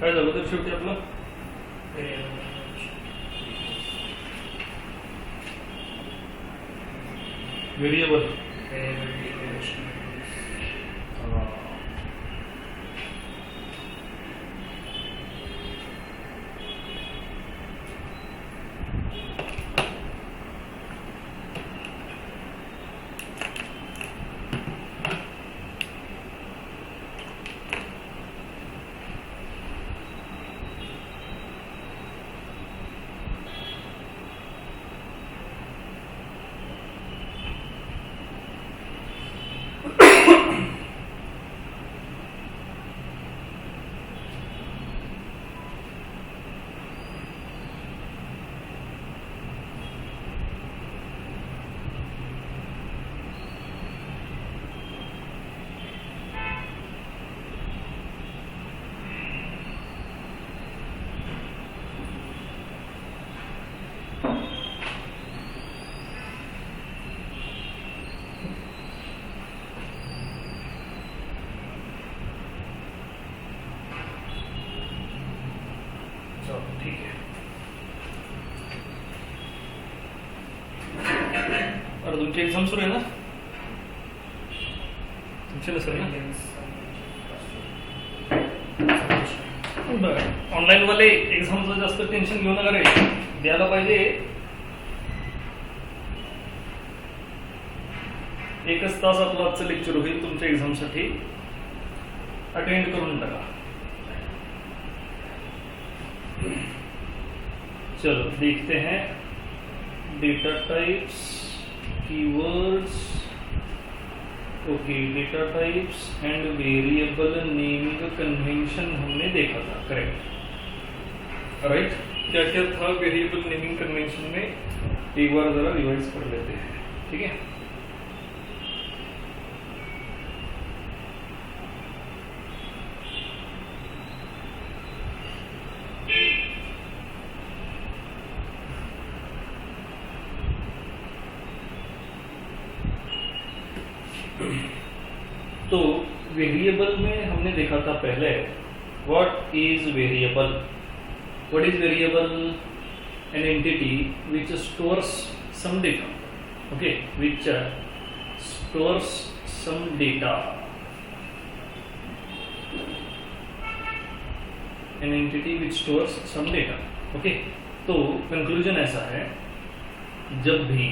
काय झालं तर शेवटी आपलं व्हेरिएबल ठीक है। और तुमची एक्झाम सुरू आहे ना? तुमची नसेल ना? बरं, ऑनलाईन वाले एक्झामचं जास्त टेन्शन घेऊ नका रे, द्यायला पाहिजे। एकच तास आपलं आजचं लेक्चर होईल तुमच्या एक्झामसाठी, अटेंड करून टाका। चलो देखते हैं data types, keywords. Okay, data types and variable naming convention हमने देखा था, करेक्ट राइट। क्या क्या था वेरिएबल नेमिंग कन्वेंशन में, एक बार जरा रिवाइज कर लेते हैं, ठीक है। तो वेरिएबल में हमने देखा था पहले, what is variable. What is variable? An entity which stores some data, okay, which stores some data. An entity which stores some data, okay. तो कंक्लूजन ऐसा है, जब भी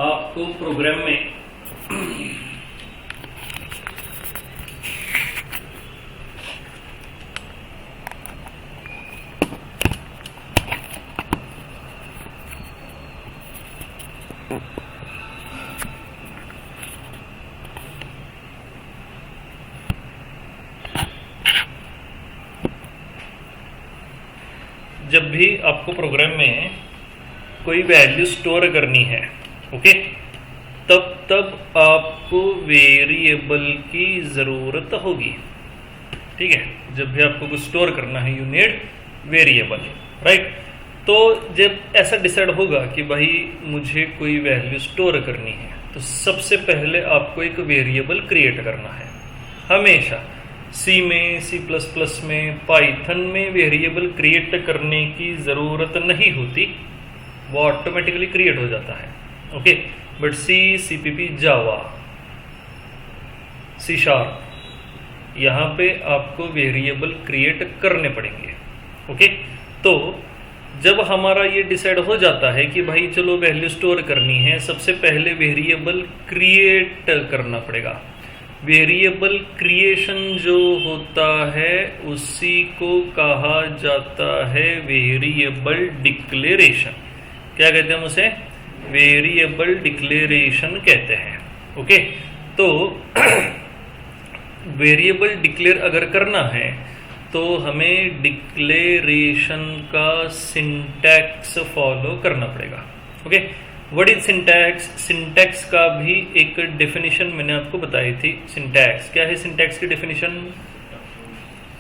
आपको प्रोग्राम में प्रोग्राम में कोई वैल्यू स्टोर करनी है, ओके, तब आपको वेरिएबल की ज़रूरत होगी, ठीक है। जब भी आपको कुछ स्टोर करना है, यू नीड वेरिएबल, राइट। तो जब ऐसा डिसाइड होगा कि भाई मुझे कोई वैल्यू स्टोर करनी है, तो सबसे पहले आपको एक वेरिएबल क्रिएट करना है। हमेशा सी में, C++ में, पाइथन में वेरिएबल क्रिएट करने की ज़रूरत नहीं होती, वो ऑटोमेटिकली क्रिएट हो जाता है, okay. But C++, Java, C#, यहाँ पे आपको वेरिएबल क्रिएट करने पड़ेंगे, ओके। तो जब हमारा ये डिसाइड हो जाता है कि भाई चलो वैल्यू स्टोर करनी है, सबसे पहले वेरिएबल क्रिएट करना पड़ेगा। वेरिएबल क्रिएशन जो होता है उसी को कहा जाता है वेरिएबल डिक्लेरेशन। क्या कहते हैं उसे? वेरिएबल डिक्लेरेशन कहते हैं, ओके। तो वेरिएबल डिक्लेयर अगर करना है तो हमें डिक्लेरेशन का सिंटैक्स फॉलो करना पड़ेगा, okay. What is syntax? Syntax का भी एक डेफिनेशन मैंने आपको बताई थी। सिंटैक्स क्या है? सिंटैक्स की definition,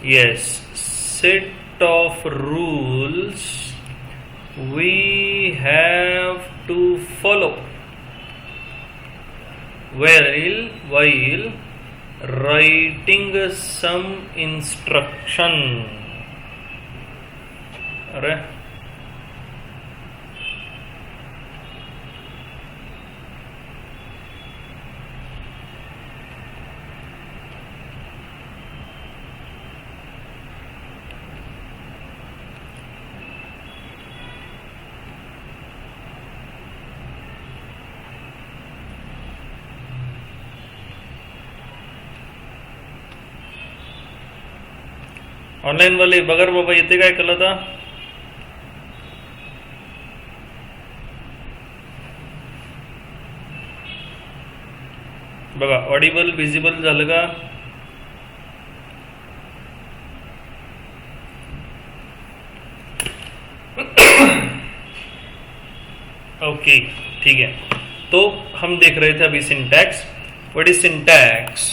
yes, set of rules we have to follow while writing some instruction, अरे ऑनलाईन वाले बगर बाबा येते काय केलं आता? बघा ऑडिबल विजिबल झालं का? ओके ठीक है, तो हम देख रहे थे अभी सिंटैक्स। What is syntax?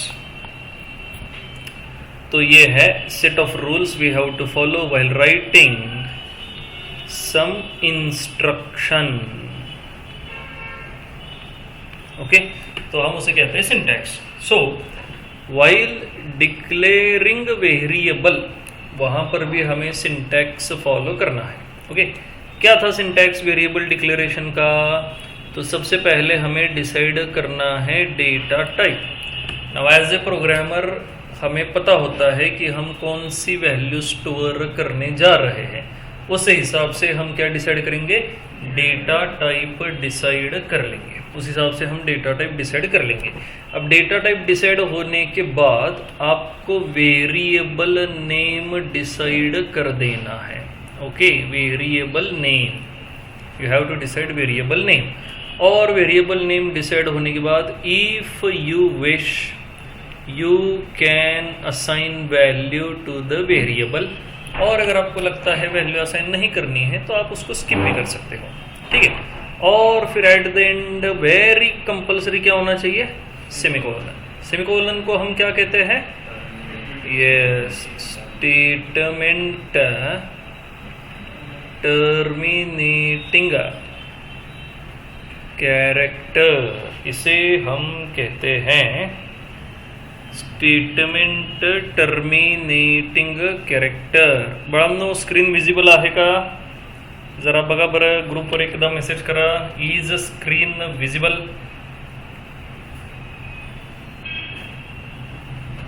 तो ये है set of rules we have to follow while writing some instruction. Okay, तो हम उसे कहते हैं syntax. So while declaring variable, वहां पर भी हमें सिंटैक्स फॉलो करना है। ओके, क्या था सिंटैक्स वेरिएबल डिक्लेरेशन का? तो सबसे पहले हमें डिसाइड करना है data type. Now as a programmer हमें पता होता है कि हम कौन सी वैल्यू स्टोर करने जा रहे हैं, उस हिसाब से हम क्या डिसाइड करेंगे? डेटा टाइप डिसाइड कर लेंगे। उस हिसाब से हम डेटा टाइप डिसाइड कर लेंगे। अब डेटा टाइप डिसाइड होने के बाद आपको वेरिएबल नेम डिसाइड कर देना है। Okay, variable name, you have to decide variable name. और वेरिएबल नेम डिसाइड होने के बाद if you wish you can assign value to the variable, और अगर आपको लगता है वैल्यू असाइन नहीं करनी है तो आप उसको स्किप भी कर सकते हो। ठीक है, और फिर at the end very compulsory क्या होना चाहिए? सेमीकोलन। सेमीकोलन को हम क्या कहते हैं? ये स्टेटमेंट टर्मिनेटिंग कैरेक्टर, इसे हम कहते हैं स्टेटमेंट टर्मिनेटिंग कॅरेक्टर। बाळांनो स्क्रीन विजिबल आहे का? जरा बघा बरं, ग्रुपवर एकदा मेसेज करा, इज स्क्रीन विजिबल?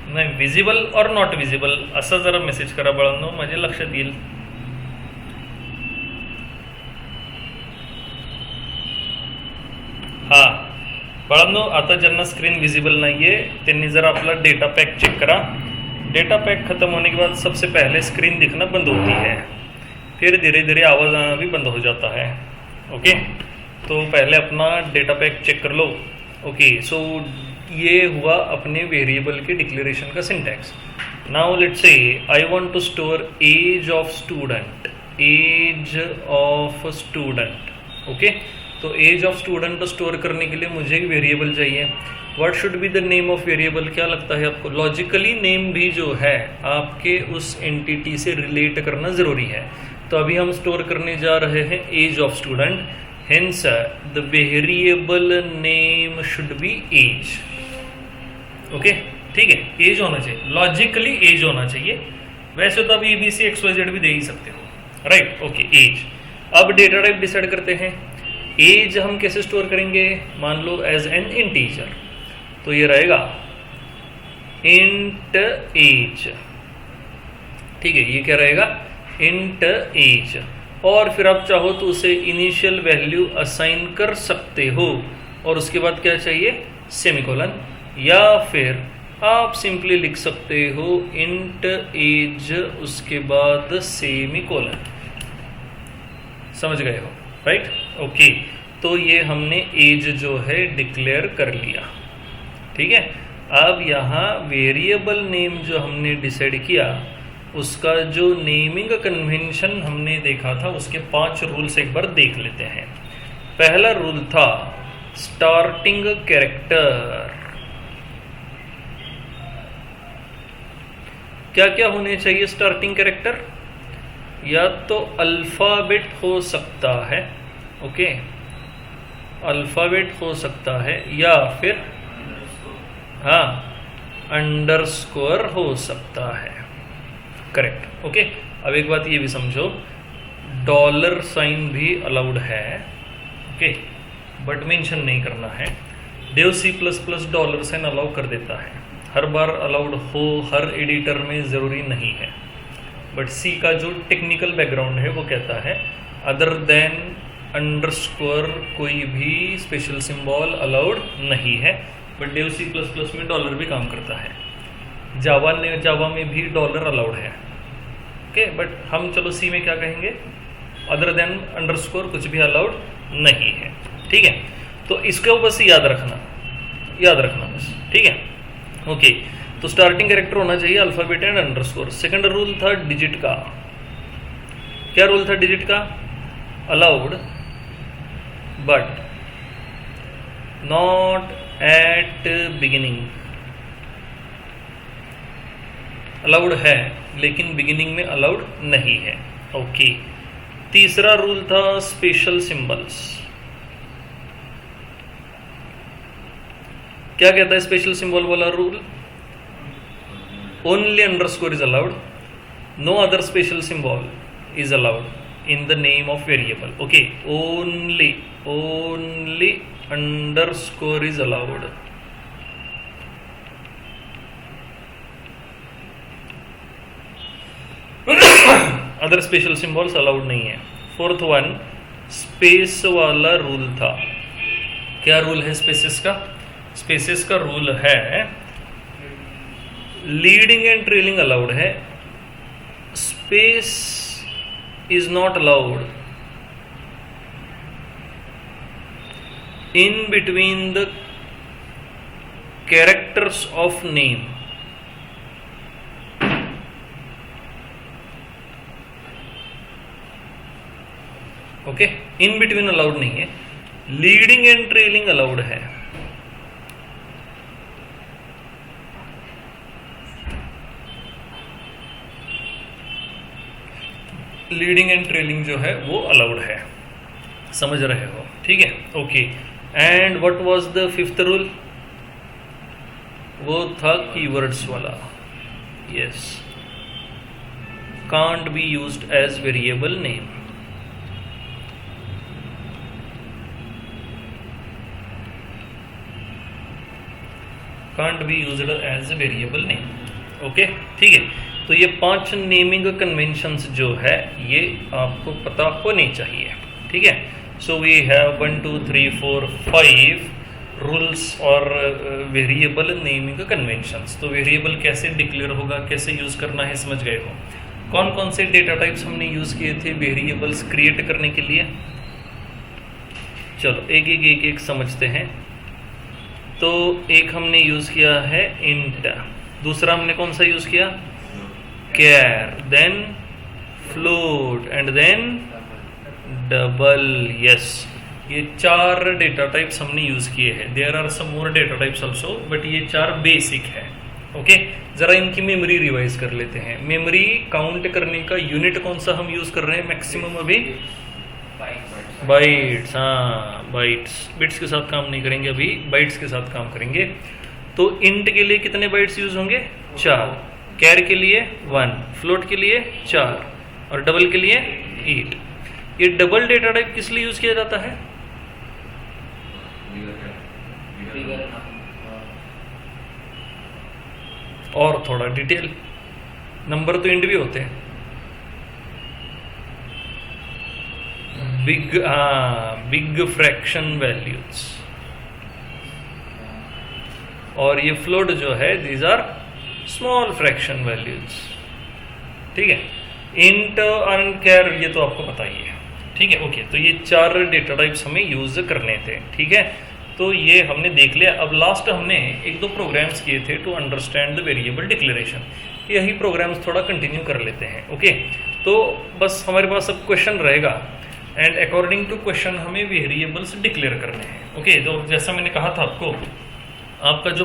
नाही, विजिबल और नॉट विजिबल असं जरा मेसेज करा बाळांनो, माझ्या लक्षात येईल। हा बाळांनो, आता ज्यांना स्क्रीन विजिबल नहीं है त्यांनी जरा अपना डेटा पैक चेक करा। डेटा पैक खत्म होने के बाद सबसे पहले स्क्रीन दिखना बंद होती है, फिर धीरे धीरे आवाज़ आना भी बंद हो जाता है। ओके, तो पहले अपना डेटा पैक चेक कर लो। ओके, सो ये हुआ अपने वेरिएबल के डिक्लेरेशन का syntax. Now let's say I want to store age of student, age of student. Okay, तो एज ऑफ स्टूडेंट स्टोर करने के लिए मुझे एक वेरिएबल चाहिए। What should be the name of variable? क्या लगता है आपको? लॉजिकली नेम भी जो है आपके उस एंटिटी से रिलेट करना ज़रूरी है। तो अभी हम स्टोर करने जा रहे हैं age of student, hence the variable name should be age. Okay, ठीक है, एज होना चाहिए, लॉजिकली एज होना चाहिए। वैसे तो आप ABC XYZ भी दे ही सकते हो, राइट? Okay, age. अब डेटा टाइप डिसाइड करते हैं। एज हम कैसे स्टोर करेंगे? मान लो एज एन इंटीजर, तो ये रहेगा इंट एज। ठीक है, ये क्या रहेगा? Int age. और फिर आप चाहो तो उसे इनिशियल वैल्यू असाइन कर सकते हो, और उसके बाद क्या चाहिए? सेमीकोलन। या फिर आप सिंपली लिख सकते हो इंट एज, उसके बाद सेमीकोलन। समझ गए हो, राइट? ओके, तो ये हमने एज जो है डिक्लेयर कर लिया। ठीक है, अब यहाँ वेरिएबल नेम जो हमने डिसाइड किया, उसका जो नेमिंग कन्वेंशन हमने देखा था, उसके 5 रूल्स एक बार देख लेते हैं। पहला रूल था स्टार्टिंग कैरेक्टर। क्या क्या होने चाहिए स्टार्टिंग कैरेक्टर? या तो अल्फ़ाबेट हो सकता है, ओके, अल्फ़ाबेट हो सकता है, या फिर हाँ अंडरस्कोर हो सकता है। करेक्ट। ओके, अब एक बात ये भी समझो, डॉलर साइन भी अलाउड है, ओके, बट मेंशन नहीं करना है। Dev C plus plus dollar sign allow कर देता है, हर बार अलाउड हो हर एडिटर में ज़रूरी नहीं है, बट सी का जो टेक्निकल बैकग्राउंड है वो कहता है अदर देन अंडरस्कोर कोई भी स्पेशल सिंबल अलाउड नहीं है, but Dev C plus plus में डॉलर भी काम करता है। जावा में भी डॉलर अलाउड है, ओके, बट हम चलो सी में क्या कहेंगे, अदर देन अंडरस्कोर कुछ भी अलाउड नहीं है, ठीक है। तो इसको बस याद रखना बस, ठीक है, ओके। तो स्टार्टिंग कैरेक्टर होना चाहिए alphabet and underscore. Second rule था डिजिट का, क्या रूल था डिजिट का, allowed but not at beginning, allowed है लेकिन बिगिनिंग में अलाउड नहीं है, ओके। तीसरा रूल था स्पेशल सिंबल्स, क्या कहता है स्पेशल सिंबल वाला rule, only underscore is allowed, no other special symbol is allowed in the name of variable, okay, only underscore is allowed. Other special symbols allowed नहीं है। Fourth one space वाला rule था, क्या rule है spaces का, spaces का rule है leading and trailing allowed है, space is not allowed in between the characters of name, okay, in between allowed नहीं है, लीडिंग एंड ट्रेलिंग अलाउड है। लीडिंग एंड ट्रेलिंग जो है वो अलाउड है, समझ रहे हो, ठीक है, okay. And what was the fifth rule, वो था कीवर्ड्स वाला, yes, can't be used as variable name, can't be used as a variable name, okay, ठीक है। तो ये 5 नेमिंग कन्वेंशंस जो है ये आपको पता होनी चाहिए, ठीक है। सो वी हैव 1 2 3 4 5 रूल्स और वेरिएबल नेमिंग कन्वेंशंस। तो वेरिएबल कैसे डिक्लेयर होगा, कैसे यूज़ करना है, समझ गए हो। कौन कौन से डेटा टाइप्स हमने यूज़ किए थे वेरिएबल्स क्रिएट करने के लिए, चलो एक समझते हैं। तो एक हमने यूज़ किया है इंट, दूसरा हमने कौन सा यूज़ किया, char, then float and then double, yes. ये 4 डेटा टाइप्स हमने यूज़ किए हैं। There are some more data types also, but ये 4 बेसिक है, ओके। ज़रा इनकी मेमोरी रिवाइज कर लेते हैं। मेमोरी काउंट करने का यूनिट कौन सा हम यूज़ कर रहे हैं मैक्सिमम अभी, बाइट्स, हाँ बाइट्स, बिट्स के साथ काम नहीं करेंगे अभी, बाइट्स के साथ काम करेंगे। तो इंट के लिए कितने बाइट्स यूज़ होंगे, 4, कैर के लिए 1, फ्लोट के लिए 4 और डबल के लिए 8। ये डबल डेटा टाइप किस लिए यूज किया जाता है, और थोड़ा डिटेल, नंबर तो इंट भी होते हैं, बिग फ्रैक्शन वैल्यूज, और ये फ्लोट जो है these are small fraction values, ठीक है। इंट और कैर ये तो आपको पता ही है, ठीक है, ओके। तो ये 4 डेटा टाइप्स हमें यूज करने थे, ठीक है। तो ये हमने देख लिया। अब लास्ट हमने 1-2 प्रोग्राम्स किए थे to understand the variable declaration, यही प्रोग्राम्स थोड़ा कंटिन्यू कर लेते हैं, ओके। तो बस हमारे पास अब क्वेश्चन रहेगा एंड अकॉर्डिंग टू क्वेश्चन हमें वेरिएबल्स डिक्लेयर करने हैं, ओके। तो जैसा मैंने कहा था आपको, आपका जो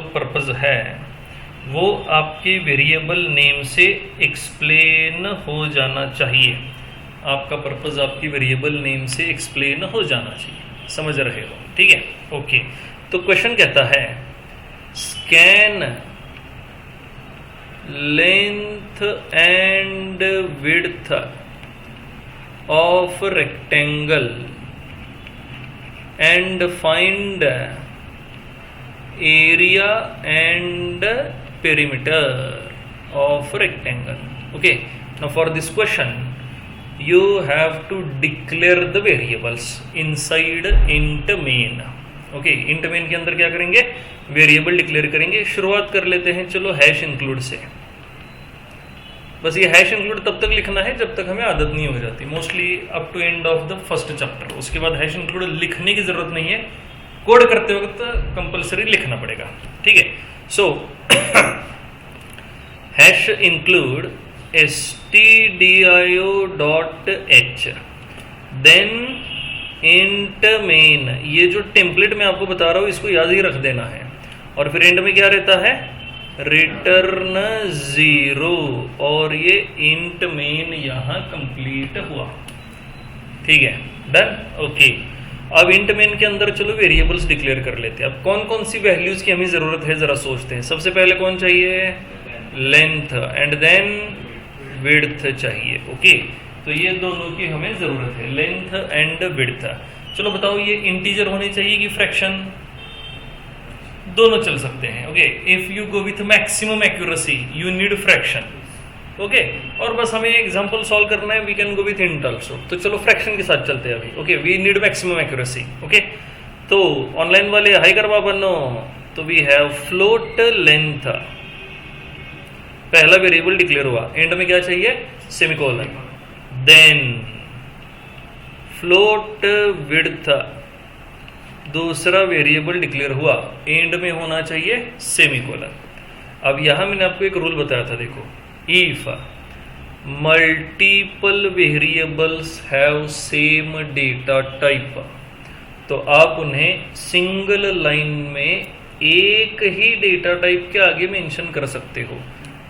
पर्पज़ है वो आपके वेरिएबल नेम से एक्सप्लेन हो जाना चाहिए। आपका पर्पज़ आपकी वेरिएबल नेम से एक्सप्लेन हो जाना चाहिए, समझ रहे हो, ठीक है, ओके। तो क्वेश्चन कहता है scan length and width of rectangle and find area and perimeter of rectangle. Okay, now for this question you have to declare the variables inside int main. Okay, int main के अंदर क्या करेंगे, variable declare करेंगे. शुरुआत कर लेते हैं चलो हैश इंक्लूड से. बस ये हैश इंक्लूड तब तक लिखना है जब तक हमें आदत नहीं हो जाती, mostly up to end of the first chapter. उसके बाद हैश इंक्लूड लिखने की जरूरत नहीं है, कोड करते वक्त कंपलसरी लिखना पड़ेगा. ठीक है, so hash include stdio.h then int main. ये जो टेम्पलेट मैं आपको बता रहा हूं इसको याद ही रख देना है. और फिर एंड में क्या रहता है, रिटर्न 0. और ये इंट मेन यहां कंप्लीट हुआ. ठीक है, डन. ओके, अब इंट मेन के अंदर चलो वेरिएबल्स डिक्लेयर कर लेते हैं. अब कौन कौन सी वैल्यूज की हमें जरूरत है जरा सोचते हैं. सबसे पहले कौन चाहिए, लेंथ एंड देन विड्थ चाहिए. ओके, तो ये दोनों की हमें जरूरत है, लेंथ एंड विड्थ. चलो बताओ ये इंटीजर होने चाहिए कि फ्रैक्शन, दोनों चल सकते हैं. Okay, if you go with maximum accuracy you need fraction. Okay, और बस हमें एग्जांपल सॉल्व करना है, we can go with int also. तो चलो फ्रैक्शन के साथ चलते हैं अभी. Okay, we need maximum accuracy. Okay, तो ऑनलाइन वाले हाई करवा बनो. तो वी हैव फ्लोट लेंथ, पहला वेरिएबल डिक्लेयर हुआ. एंड में क्या चाहिए, सेमीकोलन. देन फ्लोट विड्थ, दूसरा वेरिएबल डिक्लेयर हुआ. एंड में होना चाहिए सेमीकोलन. अब यहां मैंने आपको एक रूल बताया था, देखो, if multiple variables have same data type, तो आप उन्हें सिंगल लाइन में एक ही डेटा टाइप के आगे मेंशन कर सकते हो.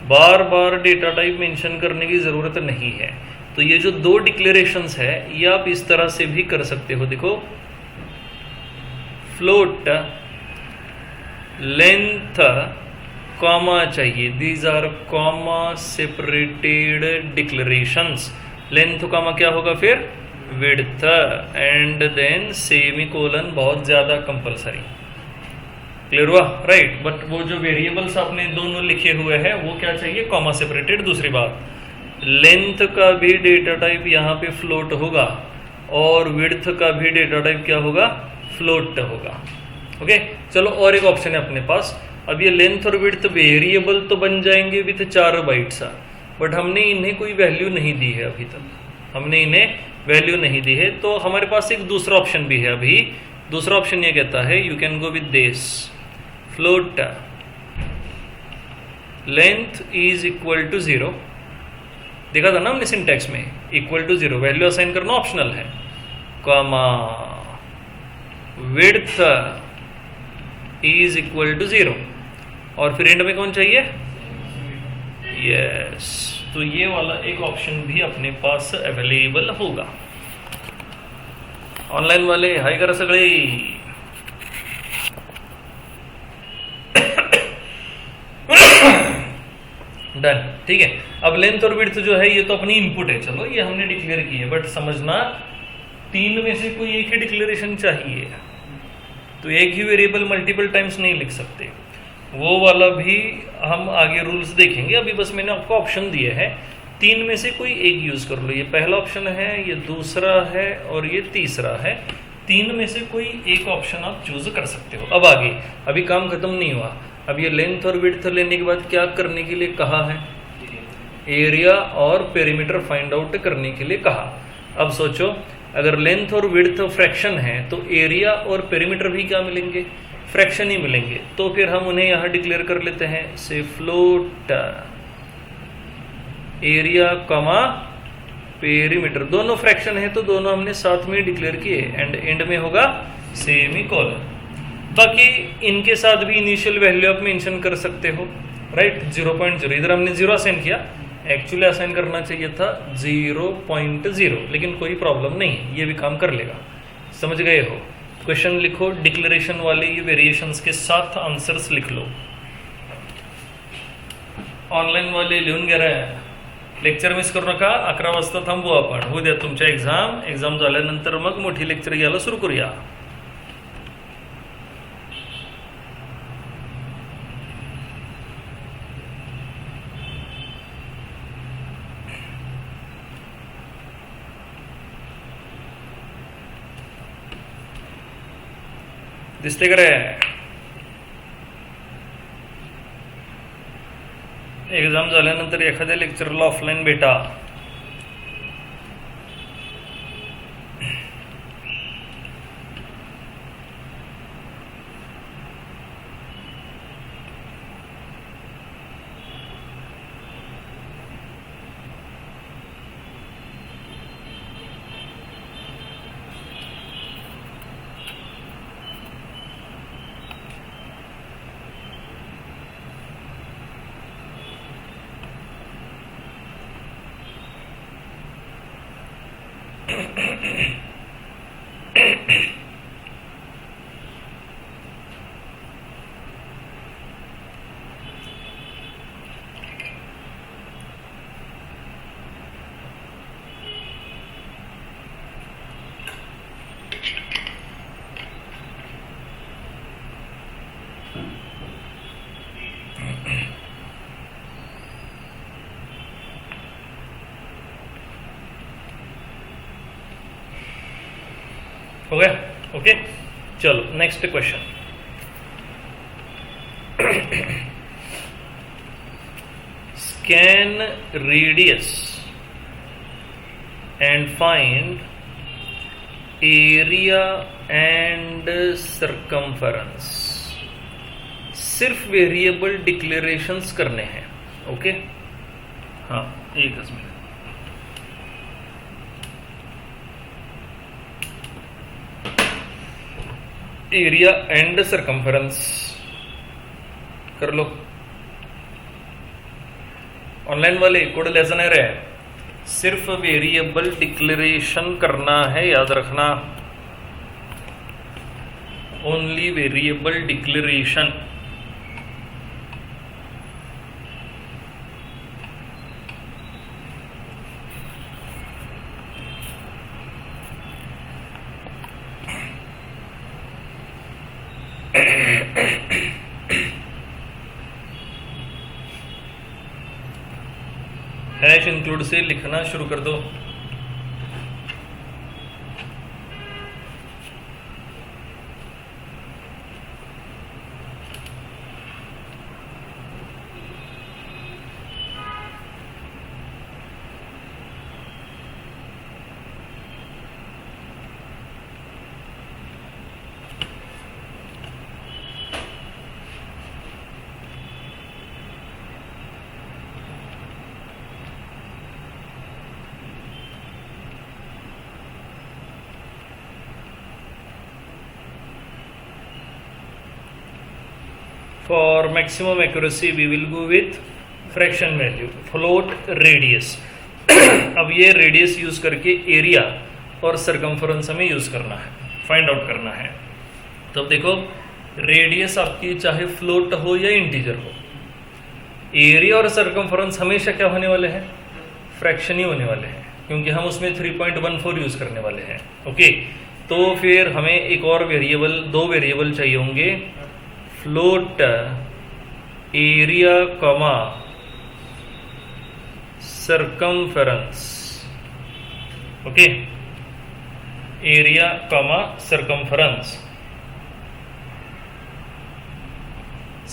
बार बार डेटा टाइप मेंशन करने की जरूरत नहीं है. तो ये जो दो डिक्लेरेशंस है ये आप इस तरह से भी कर सकते हो. देखो, फ्लोट लेंथ कॉमा चाहिए, these R comma separated declarations. Length comma क्या होगा फिर, विड्थ एंड देन सेमीकोलन, बहुत ज्यादा कंपलसरी. क्लियर हुआ, राइट. बट वो जो वेरिएबल्स आपने दोनों लिखे हुए हैं वो क्या चाहिए, कॉमा सेपरेटेड. दूसरी बात, लेंथ का भी डेटा टाइप यहाँ पे फ्लोट होगा और विड्थ का भी डेटा टाइप क्या होगा, फ्लोट होगा. ओके, चलो और एक ऑप्शन है अपने पास. अब ये लेंथ और विड्थ वेरिएबल तो बन जाएंगे विथ 4 बाइट्स, बट हमने इन्हें कोई वैल्यू नहीं दी है अभी तक, हमने इन्हें वैल्यू नहीं दी है. तो हमारे पास एक दूसरा ऑप्शन भी है. अभी दूसरा ऑप्शन ये कहता है you can go with this, float length is equal to 0. देखा था ना हमने सिंटैक्स में, इक्वल टू 0, वैल्यू असाइन करना ऑप्शनल है, comma width is equal to 0. और फिर एंड में कौन चाहिए, यस. तो ये वाला एक ऑप्शन भी अपने पास अवेलेबल होगा. ऑनलाइन वाले हाई करा सगळे. डन. ठीक है, अब लेंथ और विड्थ जो है ये तो अपनी इनपुट है, चलो ये हमने डिक्लेयर की है. बट समझना, 3 में से कोई एक ही डिक्लेरेशन चाहिए, तो एक ही वेरिएबल मल्टीपल टाइम्स नहीं लिख सकते. वो वाला भी हम आगे रूल्स देखेंगे. अभी बस मैंने आपको ऑप्शन दिए हैं, 3 में से कोई एक यूज कर लो. ये पहला ऑप्शन है, ये दूसरा है और ये तीसरा है. 3 में से कोई एक ऑप्शन आप चूज कर सकते हो. अब आगे, अभी काम खत्म नहीं हुआ. अब ये लेंथ और विड्थ लेने के बाद क्या करने के लिए कहा है, एरिया और पेरीमीटर फाइंड आउट करने के लिए कहा. अब सोचो, अगर लेंथ और विड्थ फ्रैक्शन है तो एरिया और पेरीमीटर भी क्या मिलेंगे, फ्रैक्शन ही मिलेंगे. तो फिर हम उन्हें यहां डिक्लेयर कर लेते हैं, से फ्लोट एरिया कॉमा पेरीमीटर. दोनों फ्रैक्शन है तो दोनों हमने साथ में डिक्लेयर किए. एंड एंड में होगा सेमीकोलन. बाकी इनके साथ भी इनिशियल वैल्यू आप मेंशन कर सकते हो, राइट. 0.0 इधर हमने 0 असाइन किया, एक्चुअली असाइन करना चाहिए था 0.0, लेकिन कोई प्रॉब्लम नहीं है, ये भी काम कर लेगा. समझ गए हो. क्वेश्चन लिखो, डिक्लेरेशन वाले ये वेरिएशंस के साथ आंसर्स लिख लो. ऑनलाईन वाले लिहून घ्या रे, लेक्चर मिस करू नका. 11 वाजता थांबू आपण. उद्या तुमच्या एक्झाम झाल्यानंतर मग मोठी लेक्चर घ्यायला सुरू करूया. दिसते का रे? एक्झाम झाल्यानंतर एखाद्या लेक्चरला ऑफलाईन भेटा. हो गया? ओके, चलो next question. Scan radius and find area and circumference. सिर्फ वेरिएबल डिक्लेरेशंस करने हैं. ओके, हाँ, एक मिनट. एरिया एंड सरकमफेरेंस कर लो. ऑनलाइन वाले कोड लेसन है रे, सिर्फ वेरिएबल डिक्लेरेशन करना है, याद रखना. Only variable declaration. Hash include से लिखना शुरू कर दो. For maximum accuracy we will go with fraction value, float radius. अब ये रेडियस यूज करके एरिया और सरकमफेरेंस हमें यूज करना है, फाइंड आउट करना है. तो अब देखो, रेडियस आपकी चाहे फ्लोट हो या इंटीजर हो, एरिया और सरकमफेरेंस हमेशा क्या होने वाले हैं? फ्रैक्शन ही होने वाले हैं, क्योंकि हम उसमें 3.14 यूज करने वाले हैं. ओके, तो फिर हमें एक और वेरिएबल, दो वेरिएबल चाहिए होंगे. Float area comma circumference. Okay, area comma circumference.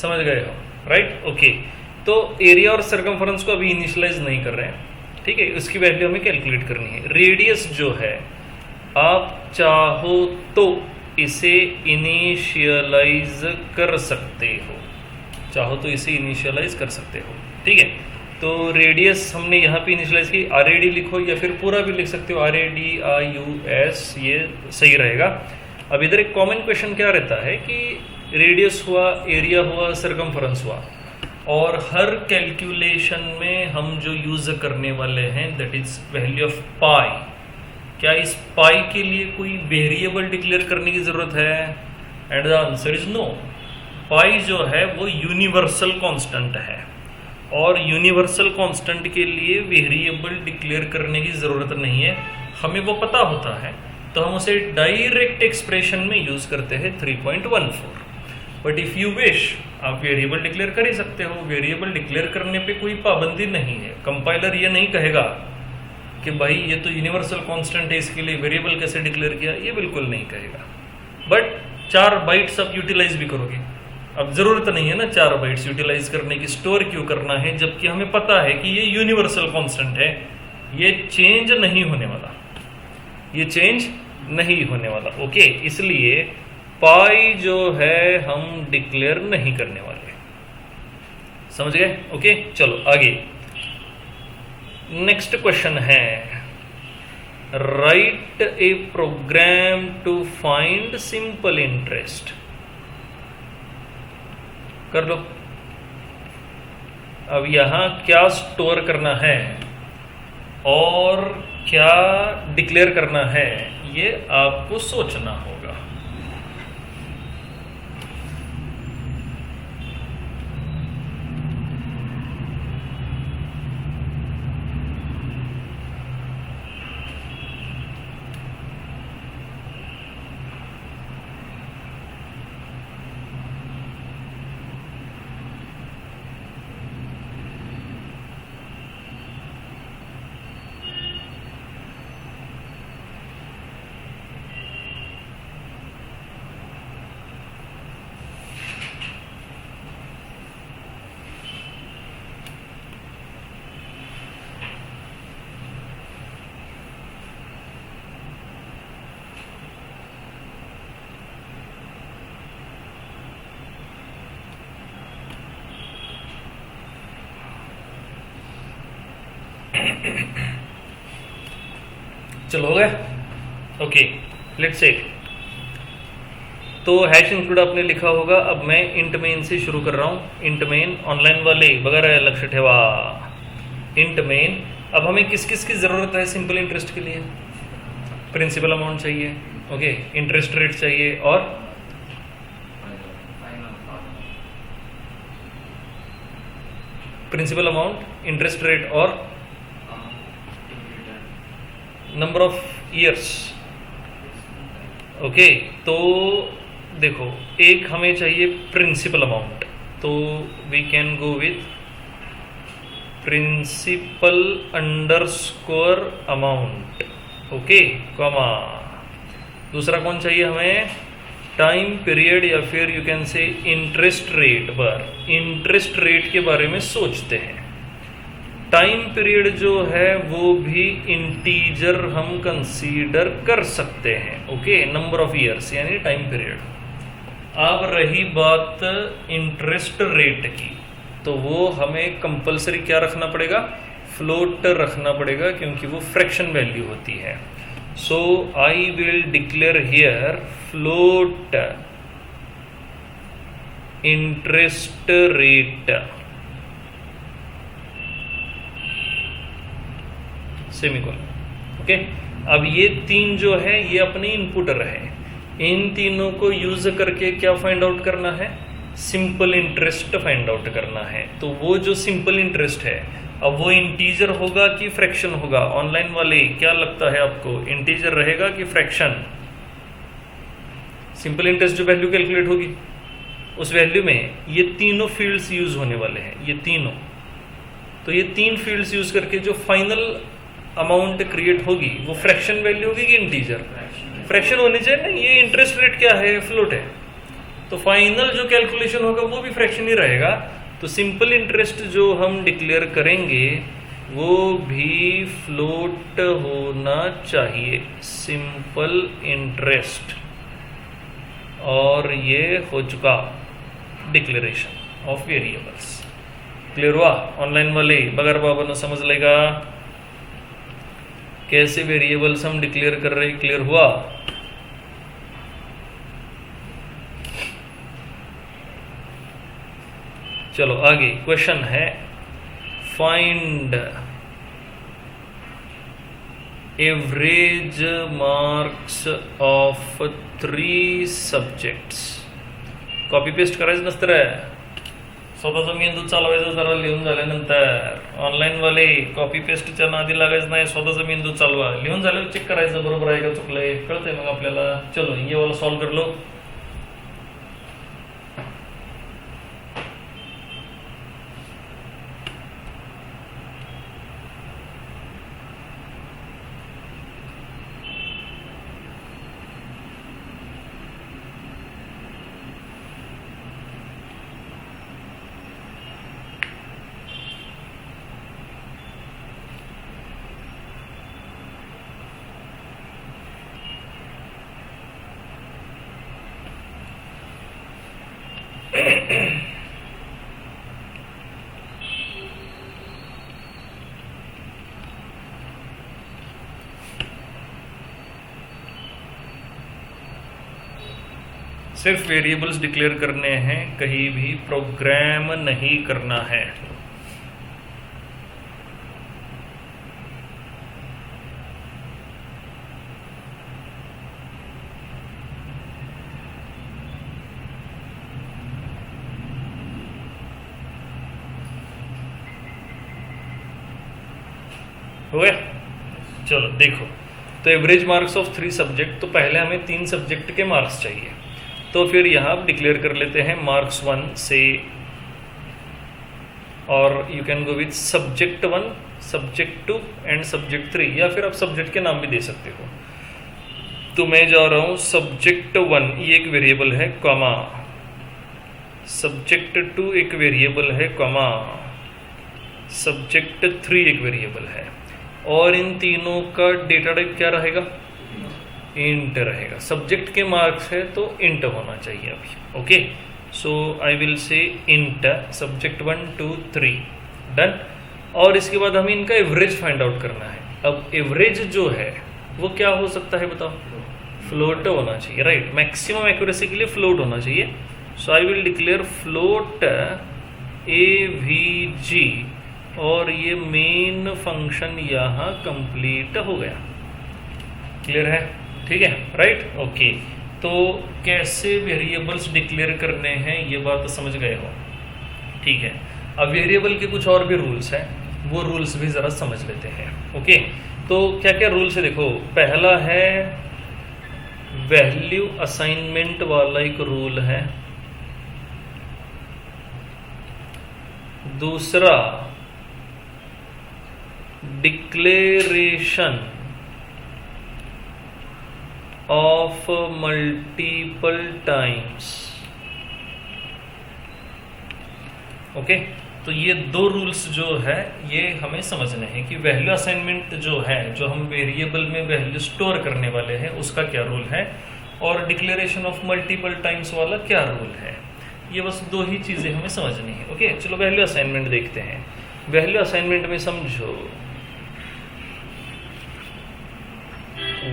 समझ गए हो? राइट. ओके, तो एरिया और सरकमफेरेंस को अभी इनिशियलाइज नहीं कर रहे हैं. ठीक है, उसकी वैल्यू हमें कैलकुलेट करनी है. रेडियस जो है, आप चाहो तो इसे इनिशियलाइज कर सकते हो, चाहो तो इसे इनिशियलाइज कर सकते हो. ठीक है, तो रेडियस हमने यहाँ पे इनिशियलाइज की. RAD लिखो या फिर पूरा भी लिख सकते हो, RADIUS, ये सही रहेगा. अब इधर एक कॉमन क्वेश्चन क्या रहता है कि रेडियस हुआ, एरिया हुआ, सरकमफेरेंस हुआ, और हर कैलकुलेशन में हम जो यूज करने वाले हैं दैट इज वैल्यू ऑफ पाई. क्या इस पाई के लिए कोई वेरिएबल डिक्लेयर करने की जरूरत है? And the answer is no. Pi जो है वो यूनिवर्सल कांस्टेंट है. और यूनिवर्सल कांस्टेंट के लिए वेरिएबल डिक्लेयर करने की ज़रूरत नहीं है, हमें वो पता होता है, तो हम उसे डायरेक्ट एक्सप्रेशन में यूज़ करते हैं 3.14। बट इफ़ यू विश आप वेरिएबल डिक्लेयर कर ही सकते हो। वेरिएबल डिक्लेयर करने पे कोई पाबंदी नहीं है। कंपाइलर ये नहीं कहेगा कि भाई ये तो यूनिवर्सल कांस्टेंट है, इसके लिए वेरिएबल कैसे डिक्लेयर किया, ये बिल्कुल नहीं कहेगा। बट 4 बाइट्स आप यूटिलाइज भी करोगे। अब ज़रूरत नहीं है ना 4 बाइट्स यूटिलाइज करने की, स्टोर क्यों करना है जबकि हमें पता है कि ये यूनिवर्सल कांस्टेंट है, ये चेंज नहीं होने वाला, ये चेंज नहीं होने वाला। ओके, इसलिए पाई जो है हम डिक्लेयर नहीं करने वाले। समझ गए? ओके, चलो आगे। नेक्स्ट क्वेश्चन है, write a program to find simple interest. कर लो। अब यहां क्या स्टोर करना है और क्या डिक्लेयर करना है, ये आपको सोचना होगा। चलो हो गया? Okay, let's say. तो हैश इंक्लूड आपने लिखा होगा। अब मैं इंट मेन से शुरू कर रहा हूँ। इंट मेन ऑनलाइन वाले वगैरह लक्ष्य ठेवा। इंट मेन, अब हमें किस किस की ज़रूरत है सिंपल इंटरेस्ट के लिए? प्रिंसिपल अमाउंट चाहिए, ओके, इंटरेस्ट रेट चाहिए, और प्रिंसिपल अमाउंट, इंटरेस्ट रेट, और नंबर ऑफ ईयर्स। ओके, तो देखो, एक हमें चाहिए प्रिंसिपल अमाउंट, तो we can go with principal underscore amount, okay, comma. दूसरा कौन चाहिए हमें? टाइम पीरियड, या फिर you can say interest rate. पर इंटरेस्ट रेट के बारे में सोचते हैं। टाइम पीरियड जो है वो भी इंटीजर हम कंसीडर कर सकते हैं, ओके, नंबर ऑफ ईयर्स यानी टाइम पीरियड। अब रही बात इंटरेस्ट रेट की, तो वो हमें कंपलसरी क्या रखना पड़ेगा? फ्लोट रखना पड़ेगा, क्योंकि वो फ्रैक्शन वैल्यू होती है। So I will declare here float interest rate, semicolon. Okay, अब ये 3 जो है ये अपने इनपुट रहे। इन तीनों को यूज करके क्या फाइंड आउट करना है? सिंपल इंटरेस्ट फाइंड आउट करना है। तो वो जो सिंपल इंटरेस्ट है, अब वो इंटीजर होगा कि फ्रैक्शन होगा? ऑनलाइन वाले क्या लगता है आपको, इंटीजर रहेगा कि फ्रैक्शन? सिंपल इंटरेस्ट जो वैल्यू कैलकुलेट होगी, उस वैल्यू में ये तीनों फील्ड्स यूज होने वाले हैं, ये तीनों। तो ये 3 फील्ड्स यूज करके जो फाइनल अमाउंट क्रिएट होगी वो फ्रैक्शन वैल्यू होगी कि इंटीजर? फ्रैक्शन होनी चाहिए ना। ये इंटरेस्ट रेट क्या है? फ्लोट है। तो फाइनल जो कैलकुलेशन होगा वो भी फ्रैक्शन ही रहेगा। तो सिंपल इंटरेस्ट जो हम डिक्लेयर करेंगे वो भी फ्लोट होना चाहिए, सिंपल इंटरेस्ट। और ये हो चुका डिक्लेरेशन ऑफ वेरिएबल्स। क्लियर हुआ? ऑनलाइन वाले बगैर बाबा ने समझ लेगा कैसे वेरिएबल्स हम डिक्लेयर कर रहे हैं। क्लियर हुआ? चलो आगे क्वेश्चन है, find average marks of 3 subjects. Copy paste करायचं नसतं रे, स्वतःचा मेंदू चालवायचा जरा लिहून झाल्यानंतर. ऑनलाईन वाले कॉपी पेस्टच्या नादी लागायचं नाही, स्वतःचा मेंदू चालवा. लिहून झाल्यावर चेक करायचं बरोबर आहे का चुकलंय, कळतंय मग आपल्याला. चलो ये वाला सॉल्व कर लो. सिर्फ वेरिएबल्स डिक्लेयर करने हैं, कहीं भी प्रोग्राम नहीं करना है. हो गया. चलो देखो, तो एवरेज मार्क्स ऑफ 3 सब्जेक्ट, तो पहले हमें 3 सब्जेक्ट के मार्क्स चाहिए. तो फिर यहाँ आप डिक्लेयर कर लेते हैं मार्क्स 1 से, और you can go with subject 1, subject 2 and subject 3, या फिर आप सब्जेक्ट के नाम भी दे सकते हो. तो मैं जा रहा हूँ सब्जेक्ट 1, ये एक वेरिएबल है, कॉमा. सब्जेक्ट 2 एक वेरिएबल है, कॉमा. सब्जेक्ट 3 एक वेरिएबल है, और इन तीनों का डेटा टाइप क्या रहेगा? इंट रहेगा. सब्जेक्ट के मार्क्स है तो इंट होना चाहिए अभी. Okay, so I will say int subject 1 2 3, done. और इसके बाद हमें इनका एवरेज फाइंड आउट करना है. अब एवरेज जो है वो क्या हो सकता है बताओ? फ्लोट होना चाहिए, राइट. मैक्सिमम एक्यूरेसी के लिए फ्लोट होना चाहिए. So I will declare float AVG, और ये मेन फंक्शन यहाँ कंप्लीट हो गया. क्लियर है? ठीक है, राइट. ओके, तो कैसे वेरिएबल्स डिक्लेयर करने हैं ये बात समझ गए हो. ठीक है, अब वेरिएबल के कुछ और भी रूल्स हैं, वो रूल्स भी ज़रा समझ लेते हैं. ओके, तो क्या क्या रूल्स है देखो. पहला है वैल्यू असाइनमेंट वाला एक रूल है. दूसरा declaration of multiple times. Okay, तो ये 2 रूल्स जो है ये हमें समझने हैं कि वैल्यू असाइनमेंट जो है, जो हम वेरिएबल में वैल्यू स्टोर करने वाले हैं, उसका क्या रूल है, और डिक्लेरेशन ऑफ मल्टीपल टाइम्स वाला क्या रूल है. ये बस 2 ही चीज़ें हमें समझनी है. ओके, चलो वैल्यू असाइनमेंट देखते हैं. वैल्यू असाइनमेंट में समझो,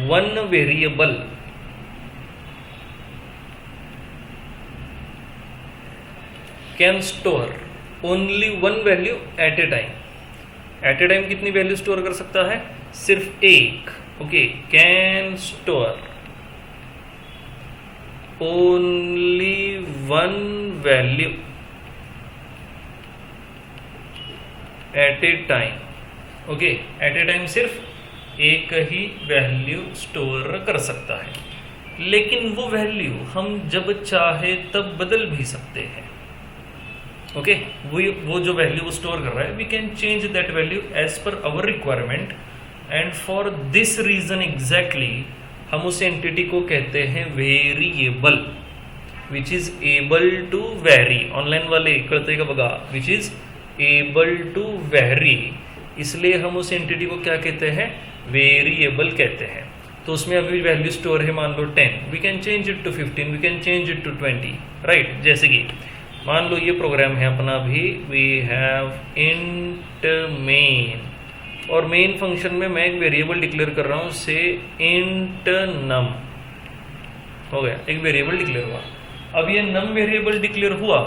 1 variable can store only 1 value at a time. At a time कितनी वैल्यू स्टोर कर सकता है? सिर्फ एक. Okay, can store only 1 value at a time. Okay, at a time सिर्फ एक ही वैल्यू स्टोर कर सकता है, लेकिन वो वैल्यू हम जब चाहे तब बदल भी सकते हैं. ओके, वो जो वैल्यू स्टोर कर रहा है, we can change that value as per our requirement, and for this reason exactly हम उस एंटिटी को कहते हैं variable, which is able to vary. Online वाले करते का बगा, which is able to vary. इसलिए हम उस एंटिटी को क्या कहते हैं? वेरिएबल कहते हैं. तो उसमें अभी वैल्यू स्टोर है, मान लो 10, we can change it to 15, we can change it to 20, right. जैसे कि मान लो ये प्रोग्राम है अपना भी, वी हैव इंट मेन, और मेन फंक्शन में मैं एक वेरिएबल डिक्लेयर कर रहा हूँ से इंट नम. हो गया, एक वेरिएबल डिक्लेयर हुआ. अब ये नम वेरिएबल डिक्लेयर हुआ,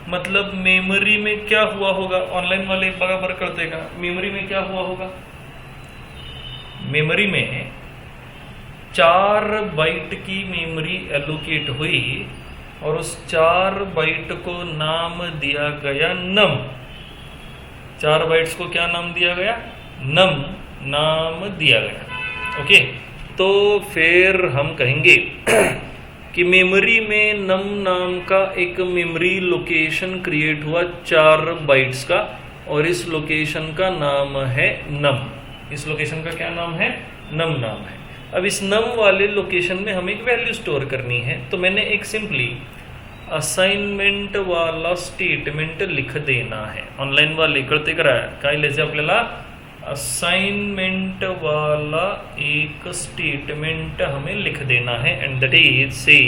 मतलब मेमोरी में क्या हुआ होगा? ऑनलाइन वाले बराबर कर देगा. मेमोरी में क्या हुआ होगा? मेमोरी में 4 बाइट की मेमोरी एलोकेट हुई, और उस 4 बाइट को नाम दिया गया नम। 4 बाइट्स को क्या नाम दिया गया? नम नाम दिया गया। ओके, तो फिर हम कहेंगे कि मेमोरी में नम नाम का एक मेमोरी लोकेशन क्रिएट हुआ 4 बाइट्स का, और इस लोकेशन का नाम है नम। इस लोकेशन का क्या नाम है? नम नाम है। अब इस नम वाले लोकेशन में हमें एक वैल्यू स्टोर करनी है, तो मैंने एक सिंपली असाइनमेंट वाला स्टेटमेंट लिख देना है। ऑनलाइन वाले कळते करा काय लिहायचं आपल्याला? असाइनमेंट वाला एक स्टेटमेंट हमें लिख देना है, एंड दैट इज से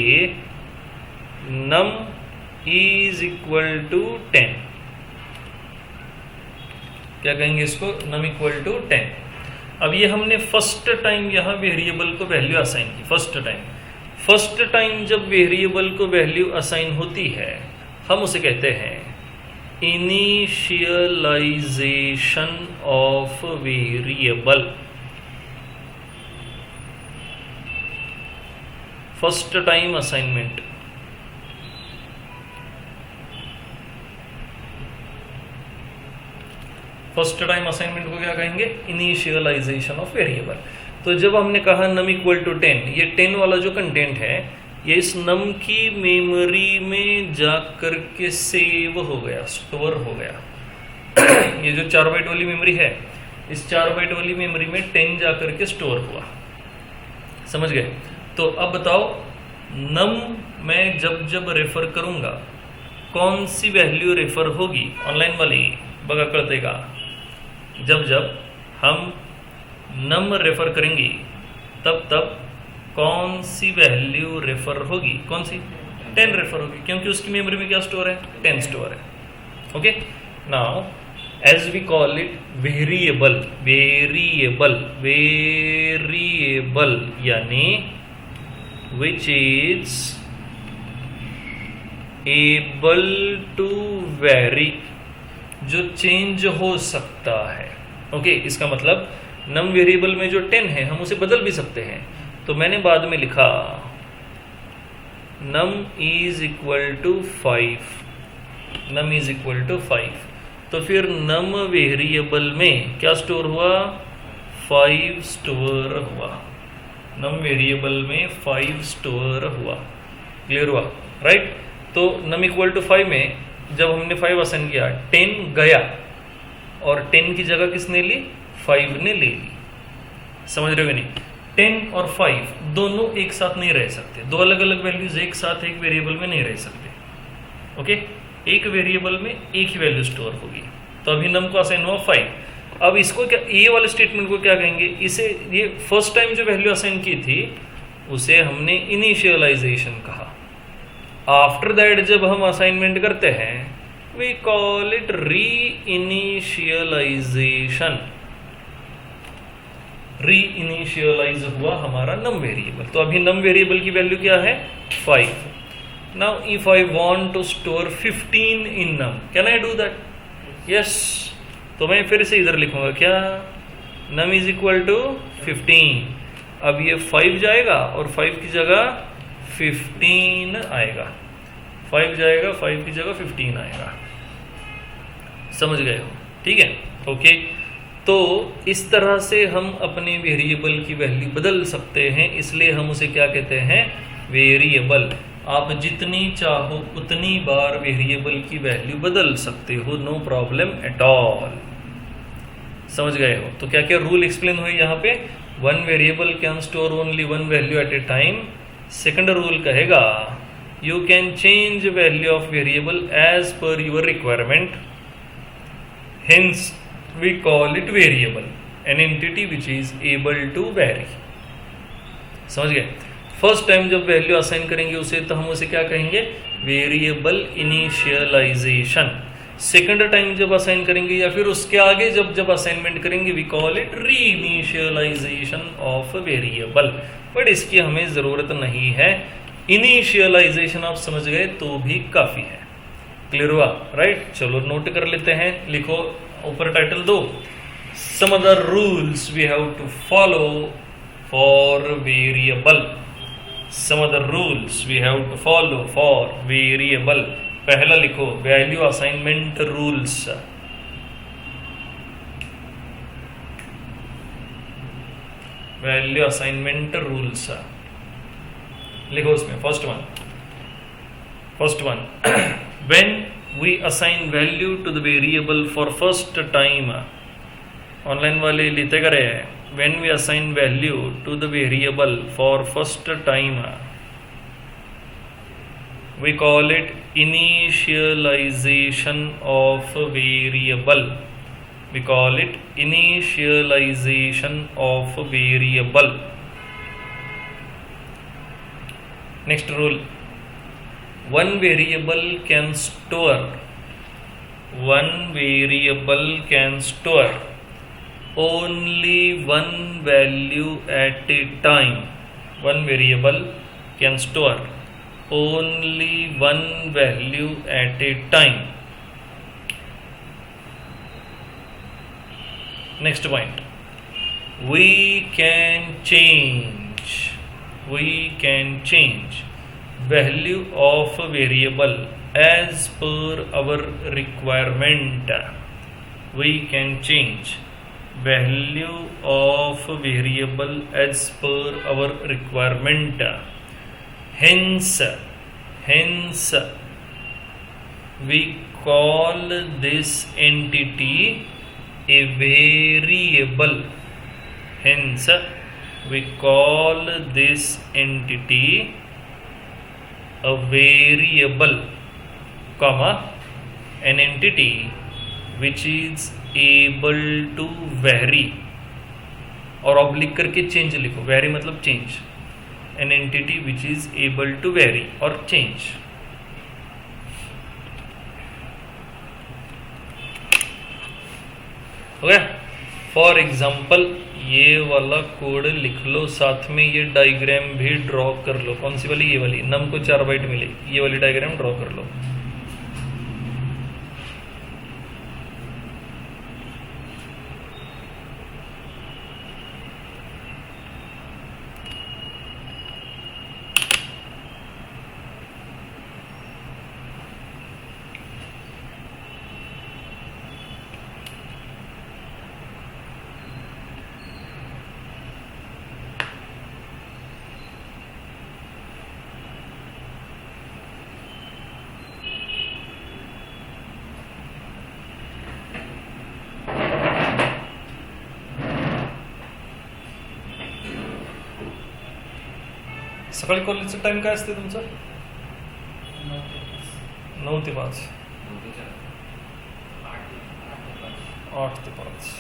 नम इज इक्वल टू 10। क्या कहेंगे इसको? Num equal to 10। अब ये हमने फर्स्ट टाइम यहाँ वेरिएबल को वैल्यू असाइन की। फर्स्ट टाइम जब वेरिएबल को वैल्यू असाइन होती है, हम उसे कहते हैं initialization of variable. First time assignment. First time assignment को क्या कहेंगे? Initialization of variable. तो जब हमने कहा नम इक्वल टू 10, ये 10 वाला जो कंटेंट है ये इस नम की मेमोरी में जाकर के सेव हो गया, स्टोर हो गया। ये जो 4 बाइट वाली मेमोरी है, इस 4 बाइट वाली मेमोरी में 10 जाकर के स्टोर हुआ। समझ गए? तो अब बताओ, नम मैं जब जब रेफर करूंगा कौन सी वैल्यू रेफर होगी? ऑनलाइन वाली बघा कळतंय का? जब जब हम नम रेफर करेंगे तब तब कौन सी वैल्यू रेफर होगी? कौन सी? 10 रेफर होगी, क्योंकि उसकी मेमोरी में क्या स्टोर है? 10 स्टोर है। Okay, now as we call it variable, यानी which is able to vary, जो चेंज हो सकता है। ओके, इसका मतलब नम वेरिएबल में जो 10 है हम उसे बदल भी सकते हैं। तो मैंने बाद में लिखा num is equal to 5, num is equal to 5। तो फिर नम वेरिएबल में क्या स्टोर हुआ? 5 स्टोर हुआ। नम वेरिएबल में 5 स्टोर हुआ। क्लियर हुआ? राइट। तो नम इक्वल टू 5 में जब हमने 5 असाइन किया, 10 गया और 10 की जगह किसने ली? 5 ने ले ली। समझ रहे हो नहीं? 10 और 5 दोनों एक साथ नहीं रह सकते। दो अलग अलग वैल्यूज एक साथ एक वेरिएबल में नहीं रह सकते। ओके, एक वेरिएबल में एक ही वैल्यू स्टोर होगी। तो अभी नम को असाइन हुआ 5। अब इसको क्या, ये वाले स्टेटमेंट को क्या कहेंगे? इसे, ये फर्स्ट टाइम जो वैल्यू असाइन की थी उसे हमने इनिशियलाइजेशन कहा। आफ्टर दैट जब हम असाइनमेंट करते हैं वी कॉल इट री इनिशियलाइजेशन। री इनिशियलाइज हुआ हमारा नम वेरिएबल। तो अभी नम वेरिएबल की वैल्यू क्या है? 5। Now if I want to store 15 in num, can I do that? Yes. तो मैं फिर से इधर लिखूंगा क्या? Num is equal to 15। अब ये 5 जाएगा और 5 की जगह 15 आएगा। 5 जाएगा, 5 की जगह 15 आएगा। समझ गए हो? ठीक है, ओके। तो इस तरह से हम अपने वेरिएबल की वैल्यू बदल सकते हैं, इसलिए हम उसे क्या कहते हैं? वेरिएबल। आप जितनी चाहो उतनी बार वेरिएबल की वैल्यू बदल सकते हो, नो प्रॉब्लम एट ऑल। समझ गए हो? तो क्या क्या रूल एक्सप्लेन हुए यहाँ पे? One variable can store only one value at a time. Second rule कहेगा you can change value of variable as per your requirement, hence we call it variable, an entity which is able to vary. समझ गए? First time जब value assign करेंगे उसे, तो हम उसे क्या कहेंगे? Variable initialization. सेकंड टाइम जब असाइन करेंगे या फिर उसके आगे जब असाइनमेंट करेंगे वी कॉल इट री इनिशियलाइजेशन ऑफ वेरिएबल। बट इसकी हमें जरूरत नहीं है। इनिशियलाइजेशन आप समझ गए तो भी काफी है। क्लियर हुआ? राइट। चलो नोट कर लेते हैं, लिखो ऊपर टाइटल दो, some other rules we have to follow for variable. Some other rules we have to follow for variable. पहला लिखो value assignment rules. Value assignment rules लिखो उसमें first one when we assign value to the variable for first time, online वाले लिखते करे when we assign value to the variable for first time we call it initialization of variable. We call it initialization of variable. Next rule, one variable can store only one value at a time. One variable can store only one value at a time. Next point, we can change value of a variable as per our requirement. We can change value of a variable as per our requirement. Hence we call this entity a variable. Hence we call this entity a variable, comma, an entity which is able to vary, और oblique करके change लिखो, vary मतलब change, an entity which is able to vary or change. हो गया? For example ये वाला code लिख लो, साथ में ये डायग्राम भी ड्रॉ कर लो। कौन सी वाली? ये वाली। नम को 4 बाइट मिलेगी, ये वाली डायग्राम ड्रॉ कर लो। सकाळी कॉलेजचा टाइम काय असते तुमचा? 9 ते 5, 8 ते 5।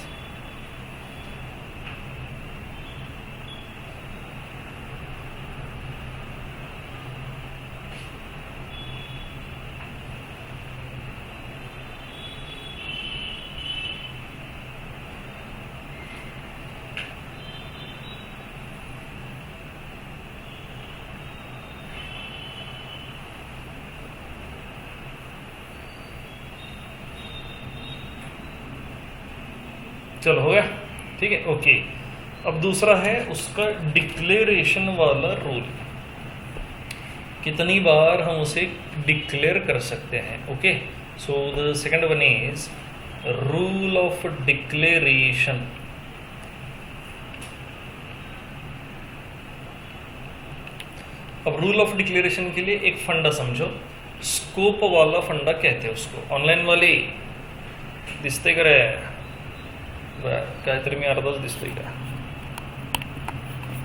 चलो हो गया, ठीक है, ओके। अब दूसरा है उसका डिक्लेरेशन वाला रूल। कितनी बार हम उसे डिक्लेयर कर सकते हैं? Okay, so the second one is rule of declaration. अब रूल ऑफ डिक्लेरेशन के लिए एक फंडा समझो, स्कोप वाला फंडा कहते हैं उसको। ऑनलाइन वाले दिसते करे काहीतरी मी अर्धाच दिसतोय का?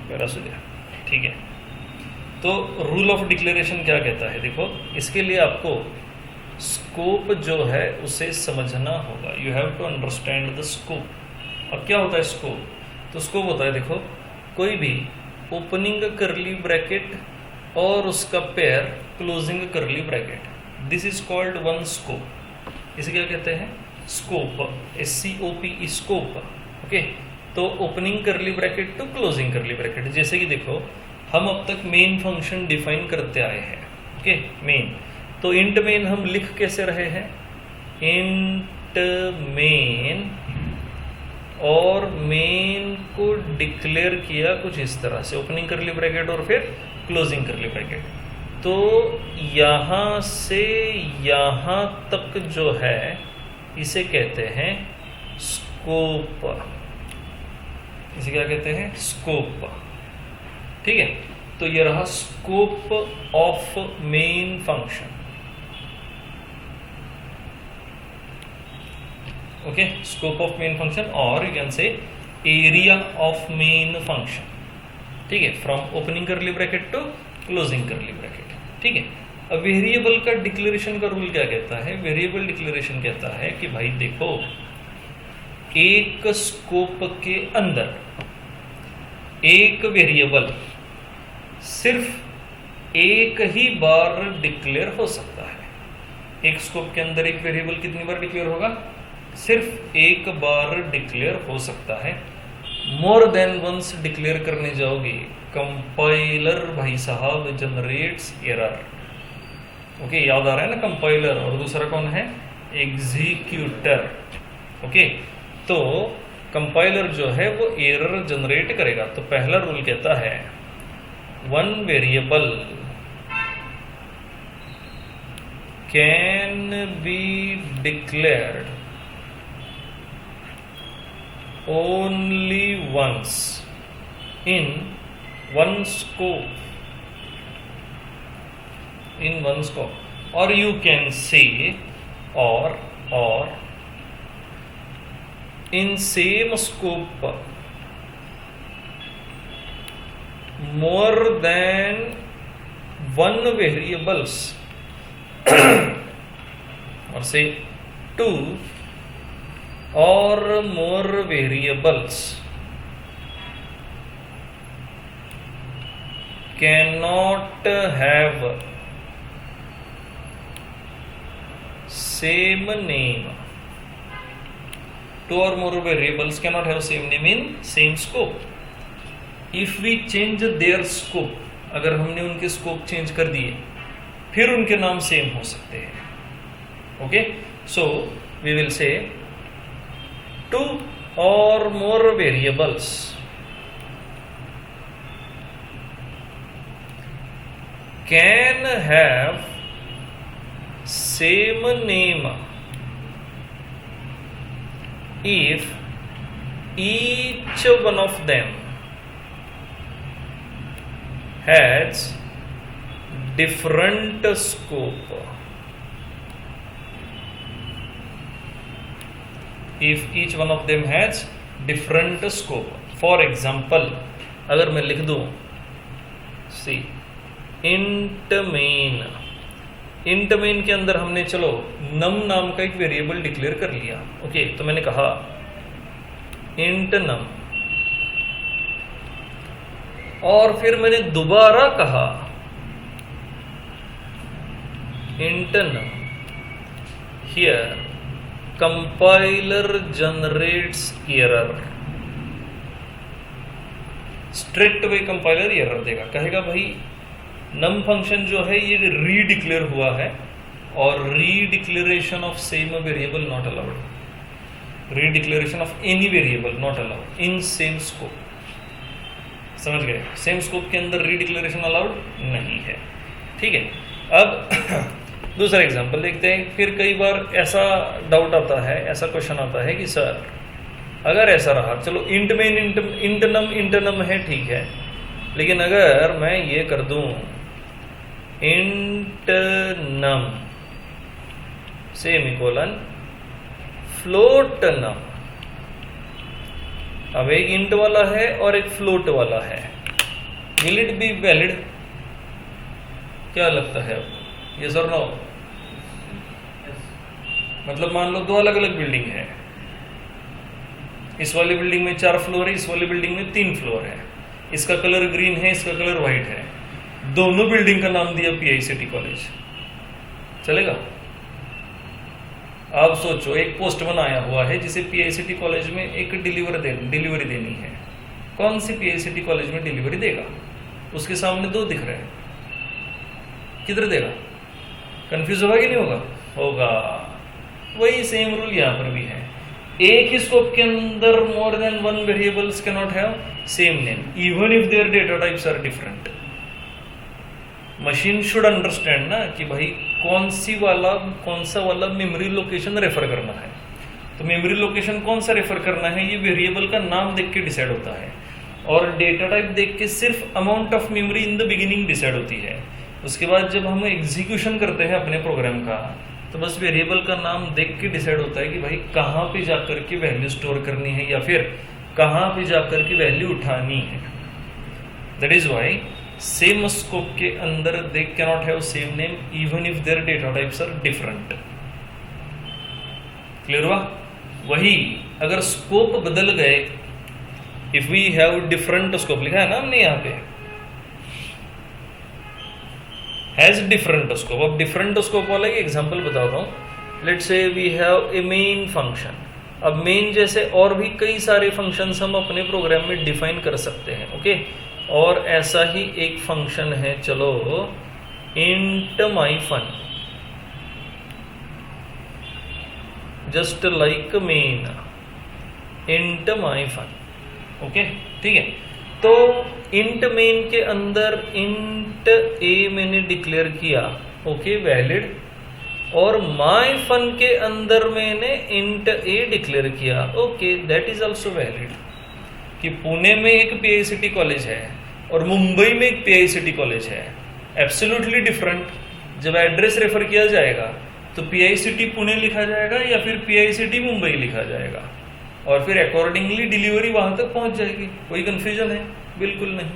बरं असू द्या, ठीक है। तो रूल ऑफ डिक्लेरेशन क्या कहता है? देखो, इसके लिए आपको स्कोप जो है उसे समझना होगा। You have to understand the scope. अब क्या होता है स्कोप? तो स्कोप होता है, देखो, कोई भी ओपनिंग करली ब्रैकेट और उसका pair closing curly bracket, this is called one scope. इसे क्या कहते हैं? Scope, SCOP, scope. ओके, तो opening curly bracket to closing curly bracket. जैसे कि देखो, हम अब तक मेन फंक्शन डिफाइन करते आए हैं। ओके, मेन, तो इंट मेन हम लिख कैसे रहे हैं? इंट मेन और मेन को डिक्लेयर किया कुछ इस तरह से, ओपनिंग करली ब्रैकेट और फिर क्लोजिंग करली ब्रैकेट। तो यहाँ से यहाँ तक जो है इसे कहते हैं स्कोप। इसे क्या कहते हैं? स्कोप। ठीक है, तो ये रहा scope of main function. Okay, scope of main function, और you can say area of main function. ठीक है, from opening curly bracket to closing curly bracket. ठीक है, अब वेरिएबल का डिक्लेरेशन का रूल क्या कहता है? वेरिएबल डिक्लेरेशन कहता है कि भाई देखो, एक स्कोप के अंदर एक वेरिएबल सिर्फ एक ही बार डिक्लेयर हो सकता है। एक स्कोप के अंदर एक वेरिएबल कितनी बार डिक्लेयर होगा? सिर्फ एक बार डिक्लेयर हो सकता है। मोर देन वंस डिक्लेयर करने जाओगे, कंपाइलर भाई साहब जनरेट्स एरर। ओके, याद आ रहा है ना? कंपाइलर, और दूसरा कौन है? एग्जीक्यूटर। ओके, तो कंपाइलर जो है वो एरर जनरेट करेगा। तो पहला रूल कहता है one variable can be declared only once in one scope, or you can say or in same scope more than one variables or say two or more variables cannot have same name. Two or more variables cannot have same name in same scope. If we change their scope, अगर हमने उनके scope change कर दिए फिर उनके नाम same हो सकते हैं। Okay, so we will say two और more variables can have same name if each one of them has different scope. If each one of them has different scope. For example, अगर मैं लिख दूं see int main, int main के अंदर हमने चलो नम नाम का एक वेरिएबल डिक्लेयर कर लिया। ओके, तो मैंने कहा इंट नम, और फिर मैंने दोबारा कहा int num. Here compiler generates error. Straight way compiler error देगा, कहेगा भाई नम फंक्शन जो है ये रीडिक्लेयर हुआ है और redeclaration of same variable not allowed. Redeclaration of any variable not allowed in same scope. समझ गए? सेम स्कोप के अंदर रीडिक्लेरेशन अलाउड नहीं है। ठीक है, अब दूसरा एग्जांपल देखते हैं। फिर कई बार ऐसा डाउट आता है, ऐसा क्वेश्चन आता है कि सर अगर ऐसा रहा, चलो इंट मेन इंट नम है, ठीक है, लेकिन अगर मैं ये कर दूं इंट नम सेमीकोलन फ्लोट नम, अब एक इंट वाला है और एक फ्लोट वाला है, विल इट बी वैलिड? क्या लगता है आपको? यस और नो? मतलब मान लो दो अलग अलग बिल्डिंग है, इस वाली बिल्डिंग में 4 फ्लोर है, इस वाली बिल्डिंग में 3 फ्लोर है, इसका कलर ग्रीन है, इसका कलर व्हाइट है, दोनों बिल्डिंग का नाम दिया पीआईसीटी कॉलेज, चलेगा? आप सोचो एक पोस्टमैन आया हुआ है जिसे पीआईसीटी कॉलेज में एक डिलीवरी देनी है। कौन सी पीआईसीटी कॉलेज में डिलीवरी देगा? उसके सामने 2 दिख रहे हैं, किधर देगा? कंफ्यूज होगा कि नहीं होगा? होगा। वही सेम रूल यहाँ पर भी है। एक ही स्कोप के अंदर more than one variables can not have same name even if their data types are different. Machine should understand ना कि भाई कौन सा वाला मेमोरी लोकेशन रेफर करना है। तो मेमोरी लोकेशन कौन सा रेफर करना है ये वेरिएबल का नाम देख के डिसाइड होता है, और डेटा टाइप देख के सिर्फ amount of memory in the beginning decide होती है। उसके बाद जब हम एग्जीक्यूशन करते हैं अपने प्रोग्राम का, तो बस वेरिएबल का नाम देख के डिसाइड होता है कि भाई कहाँ पे जाकर के वैल्यू स्टोर करनी है या फिर कहाँ पे जाकर के वैल्यू उठानी है। That is why same scope के अंदर they can not have same name even if their data types are different. Clear हुआ? वही अगर स्कोप बदल गए, if we have different scope, लिखा है ना हमने यहाँ पे हैज डिफरेंट स्कोप। अब डिफरेंट स्कोप वाला एक एग्जांपल बताता हूँ। Let's say we have a main function. अब मेन जैसे और भी कई सारे फंक्शंस हम अपने प्रोग्राम में डिफाइन कर सकते हैं, ओके। और ऐसा ही एक फंक्शन है, चलो int my fun, just like main int my fun, okay ठीक है। तो इंट मेन के अंदर इंट ए मैंने डिक्लेयर किया, ओके वैलिड, और माई फन के अंदर मैंने इंट ए डिक्लेयर किया, okay that is also valid. कि पुणे में एक पीआईसीटी कॉलेज है और मुंबई में एक पीआईसीटी कॉलेज है, एब्सोल्युटली डिफरेंट। जब एड्रेस रेफर किया जाएगा तो पीआईसीटी पुणे लिखा जाएगा या फिर पीआईसीटी मुंबई लिखा जाएगा, और फिर अकॉर्डिंगली डिलीवरी वहां तक पहुंच जाएगी। कोई कंफ्यूजन है? बिल्कुल नहीं।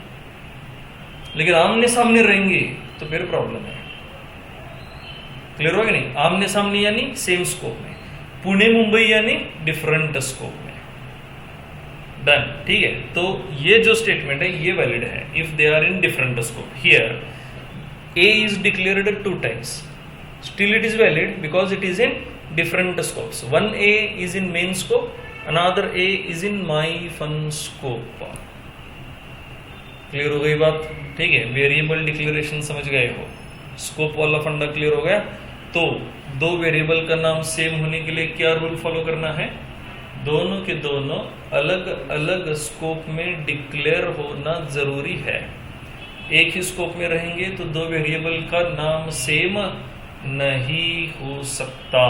लेकिन आमने सामने रहेंगे तो फिर प्रॉब्लम है। क्लियर होगा नहीं? आमने सामने यानी सेम स्कोप में, पुणे मुंबई यानी डिफरेंट स्कोप में। डन, ठीक है। तो ये जो स्टेटमेंट है ये वैलिड है if they are in different scope. Here a is declared 2 times, still it is valid because it is in different scopes. One A is in main scope, another A is in my fun scope. Clear हो गई बात? ठीक है, variable declaration समझ गए हो, scope वाला फंडा क्लियर हो गया। तो दो वेरिएबल का नाम सेम होने के लिए क्या रूल फॉलो करना है? दोनों के दोनों अलग अलग स्कोप में डिक्लेयर होना जरूरी है। एक ही स्कोप में रहेंगे तो दो वेरिएबल का नाम सेम नहीं हो सकता।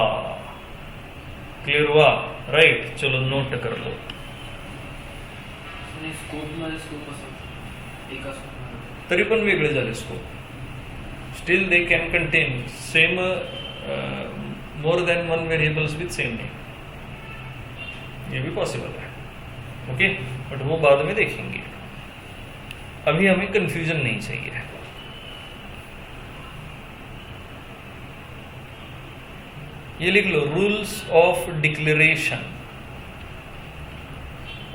क्लियर हुआ? राइट, चलो नोट कर लो। तरी पण वेगळे झाले scope, still they can contain same more than one variables with same name, ये भी पॉसिबल है, ओके। बट वो बाद में देखेंगे, अभी हमें कंफ्यूजन नहीं चाहिए। ये लिख लो, रूल्स ऑफ डिक्लेरेशन।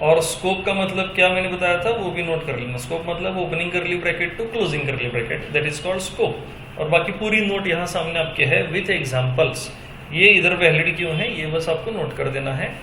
और स्कोप का मतलब क्या मैंने बताया था वो भी नोट कर लेना। स्कोप मतलब opening curly bracket to closing curly bracket, that is called scope. और बाकी पूरी नोट यहाँ सामने आपके है विथ एग्जांपल्स। ये इधर वैलिड क्यों है ये बस आपको नोट कर देना है।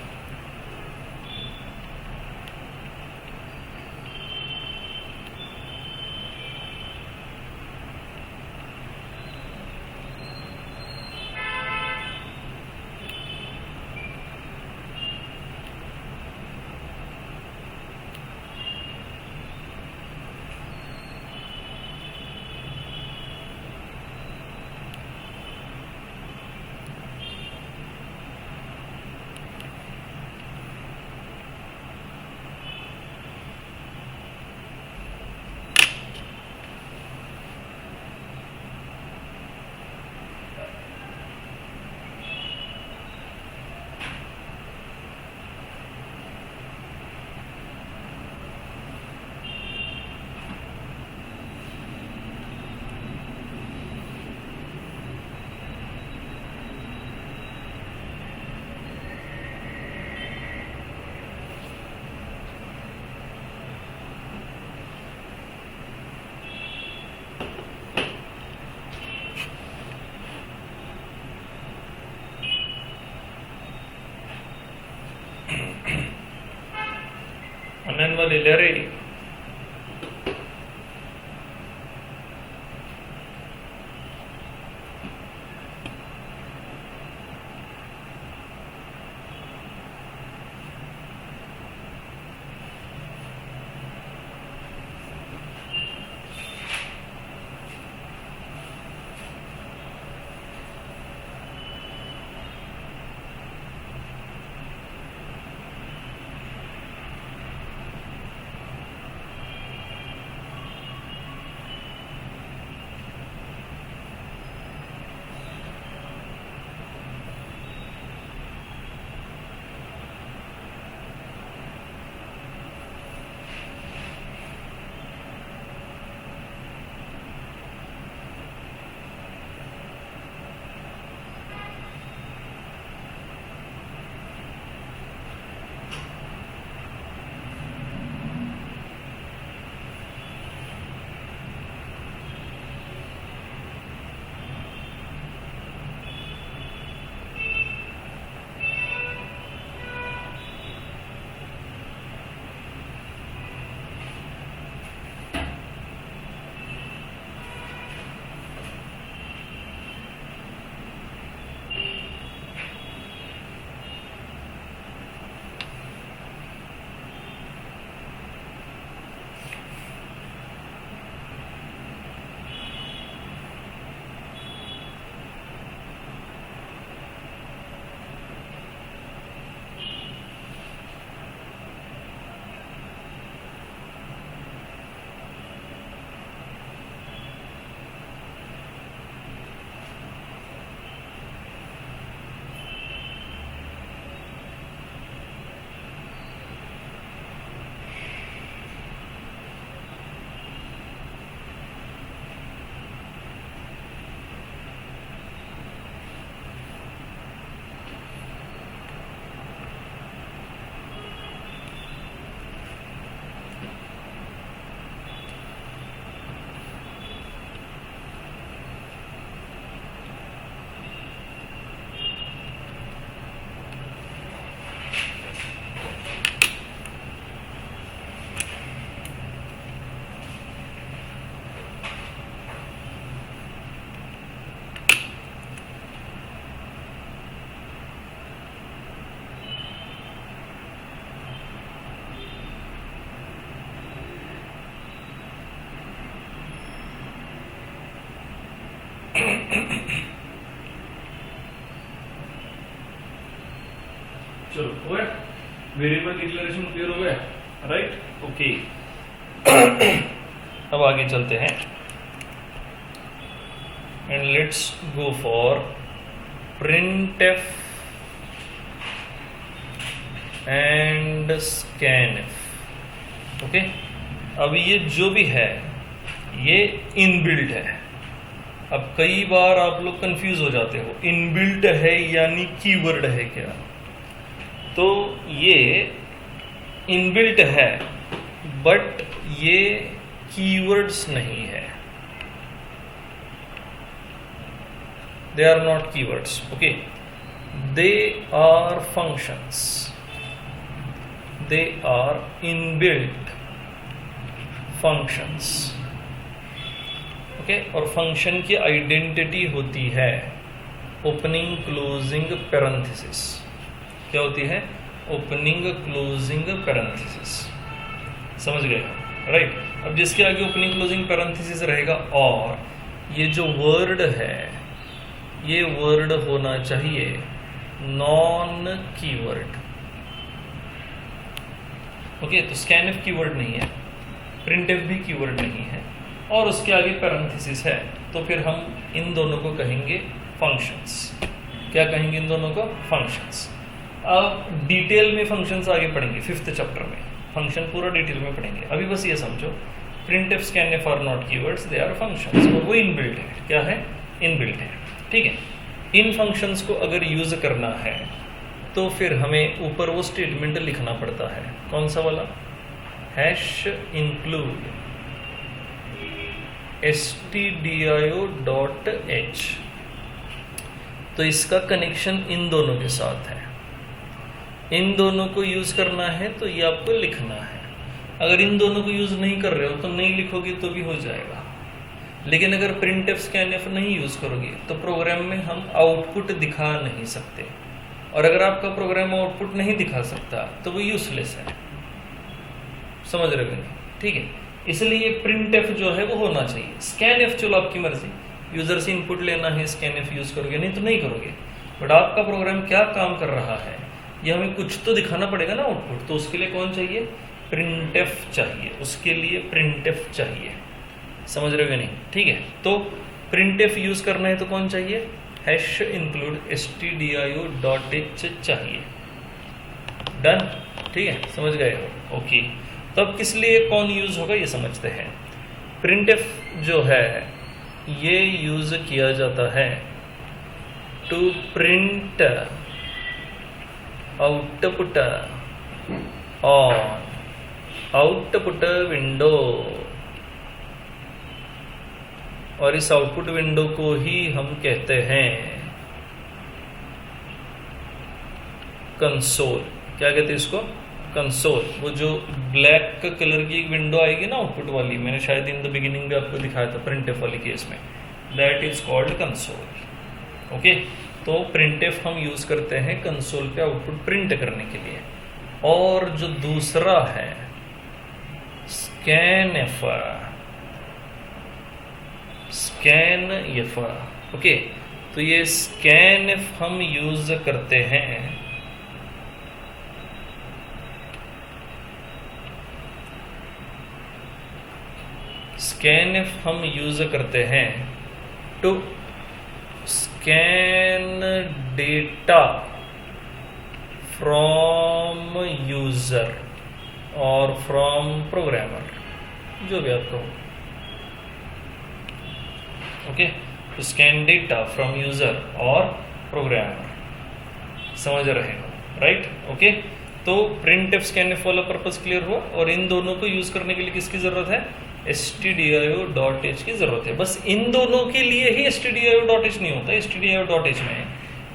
वाले ले रहे चलो हो गया, वेरिएबल की डिक्लेरेशन क्लियर हो गया, राइट, ओके। अब आगे चलते हैं and let's go for printf and scanf, okay. अब ये जो भी है ये इनबिल्ट है। अब कई बार आप लोग कंफ्यूज हो जाते हो, इनबिल्ट है यानी कीवर्ड है क्या? तो ये इनबिल्ट है बट ये कीवर्ड्स नहीं है, they are not keywords, okay. They are functions, they are inbuilt functions, okay. और फंक्शन की आइडेंटिटी होती है ओपनिंग क्लोजिंग पैरेंथेसिस। क्या होती है? ओपनिंग क्लोजिंग पैरेंथेसिस, समझ गए, राइट। अब जिसके आगे ओपनिंग क्लोजिंग पैरेंथेसिस रहेगा और ये जो वर्ड है ये वर्ड होना चाहिए नॉन कीवर्ड, ओके। तो scanf कीवर्ड नहीं है, printf भी कीवर्ड नहीं है और उसके आगे पैरेंथेसिस है, तो फिर हम इन दोनों को कहेंगे फंक्शंस। क्या कहेंगे इन दोनों को? फंक्शंस। अब डिटेल में फंक्शंस आगे पढ़ेंगे, 5th चैप्टर में फंक्शन पूरा डिटेल में पढ़ेंगे। अभी बस ये समझो printf scanf are not keywords, they are functions, और वो इनबिल्ट है। क्या है? इनबिल्ट है, ठीक है। इन फंक्शंस को अगर यूज करना है तो फिर हमें ऊपर वो स्टेटमेंट लिखना पड़ता है, कौन सा वाला? Hash include stdio.h। तो इसका कनेक्शन इन दोनों के साथ है, इन दोनों को यूज करना है तो ये आपको लिखना है। अगर इन दोनों को यूज नहीं कर रहे हो तो नहीं लिखोगे तो भी हो जाएगा, लेकिन अगर printf scanf नहीं यूज करोगे तो प्रोग्राम में हम आउटपुट दिखा नहीं सकते, और अगर आपका प्रोग्राम आउटपुट नहीं दिखा सकता तो वो यूजलेस है, समझ रहे हो? ठीक है, इसलिए printf जो है वो होना चाहिए। scanf चलो आपकी मर्जी, यूजर से इनपुट लेना है scanf यूज करोगे, नहीं तो नहीं करोगे, बट आपका प्रोग्राम क्या काम कर रहा है ये हमें कुछ तो दिखाना पड़ेगा ना आउटपुट, तो उसके लिए कौन चाहिए? printf चाहिए, उसके लिए printf चाहिए, समझ रहे हो नहीं? ठीक है, तो printf यूज करना है तो कौन चाहिए? हैश इंक्लूड stdio.h चाहिए। डन, ठीक है, समझ गए हो? ओके। तो अब किस लिए कौन यूज होगा ये समझते हैं। printf जो है ये यूज किया जाता है to print output on output window, और इस आउटपुट विंडो को ही हम कहते हैं कंसोल। क्या कहते हैं इसको? कंसोल। वो जो ब्लैक कलर की एक विंडो आएगी ना आउटपुट वाली, मैंने शायद इन द बिगिनिंग में आपको दिखाया था printf वाली केस में, that is called console, okay. तो printf हम यूज करते हैं कंसोल पे आउटपुट प्रिंट करने के लिए। और जो दूसरा है scanf, ओके। तो ये scanf हम यूज करते हैं to scan data from user और फ्रॉम प्रोग्रामर, जो भी आप कहो, ओके। तो स्कैन डेटा फ्रॉम यूजर और प्रोग्रामर, समझ रहे हो, राइट, ओके। तो printf scanf वाला पर्पस क्लियर हुआ, और इन दोनों को यूज करने के लिए किसकी जरूरत है? stdio.h की जरूरत है। बस इन दोनों के लिए ही stdio.h नहीं होता, stdio.h में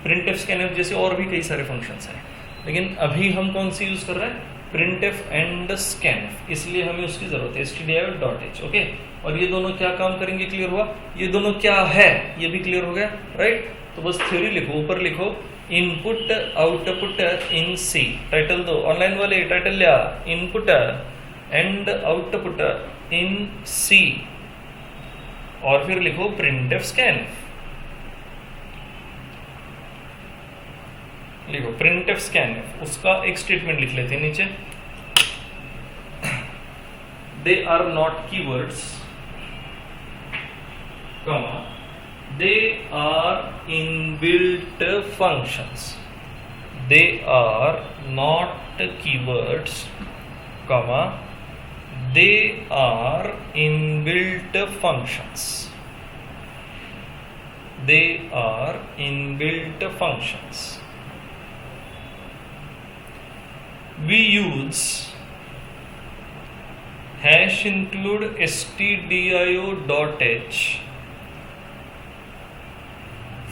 printf scanf जैसे और भी कई सारे फंक्शंस हैं, लेकिन अभी हम कौन सी यूज कर रहे हैं? printf एंड scanf, इसलिए हमें उसकी जरूरत है stdio.h, ओके। और ये दोनों क्या काम करेंगे? क्लियर हुआ? ये दोनों क्या है ये भी क्लियर हो गया, राइट। तो बस थ्योरी लिखो, ऊपर लिखो input output in C, title दो, ऑनलाइन वाले टाइटल लिया, input and output in C, और फिर लिखो printf scanf। लिखो प्रिंटफ स्कैनफ, उसका एक स्टेटमेंट लिख लेते हैं नीचे। They are not keywords, comma, they are inbuilt functions. They are not keywords, comma, they are inbuilt functions. They are inbuilt functions. We use hash include stdio.h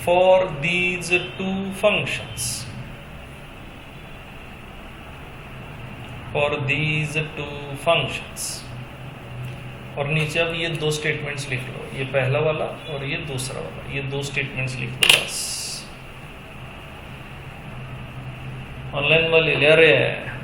for these two functions. For these two functions. और नीचे अब ये दो statements लिख लो, ये पहला वाला और ये दूसरा वाला, ये दो स्टेटमेंट्स लिख लो बस। ऑनलाइन वाले ले रहे हैं।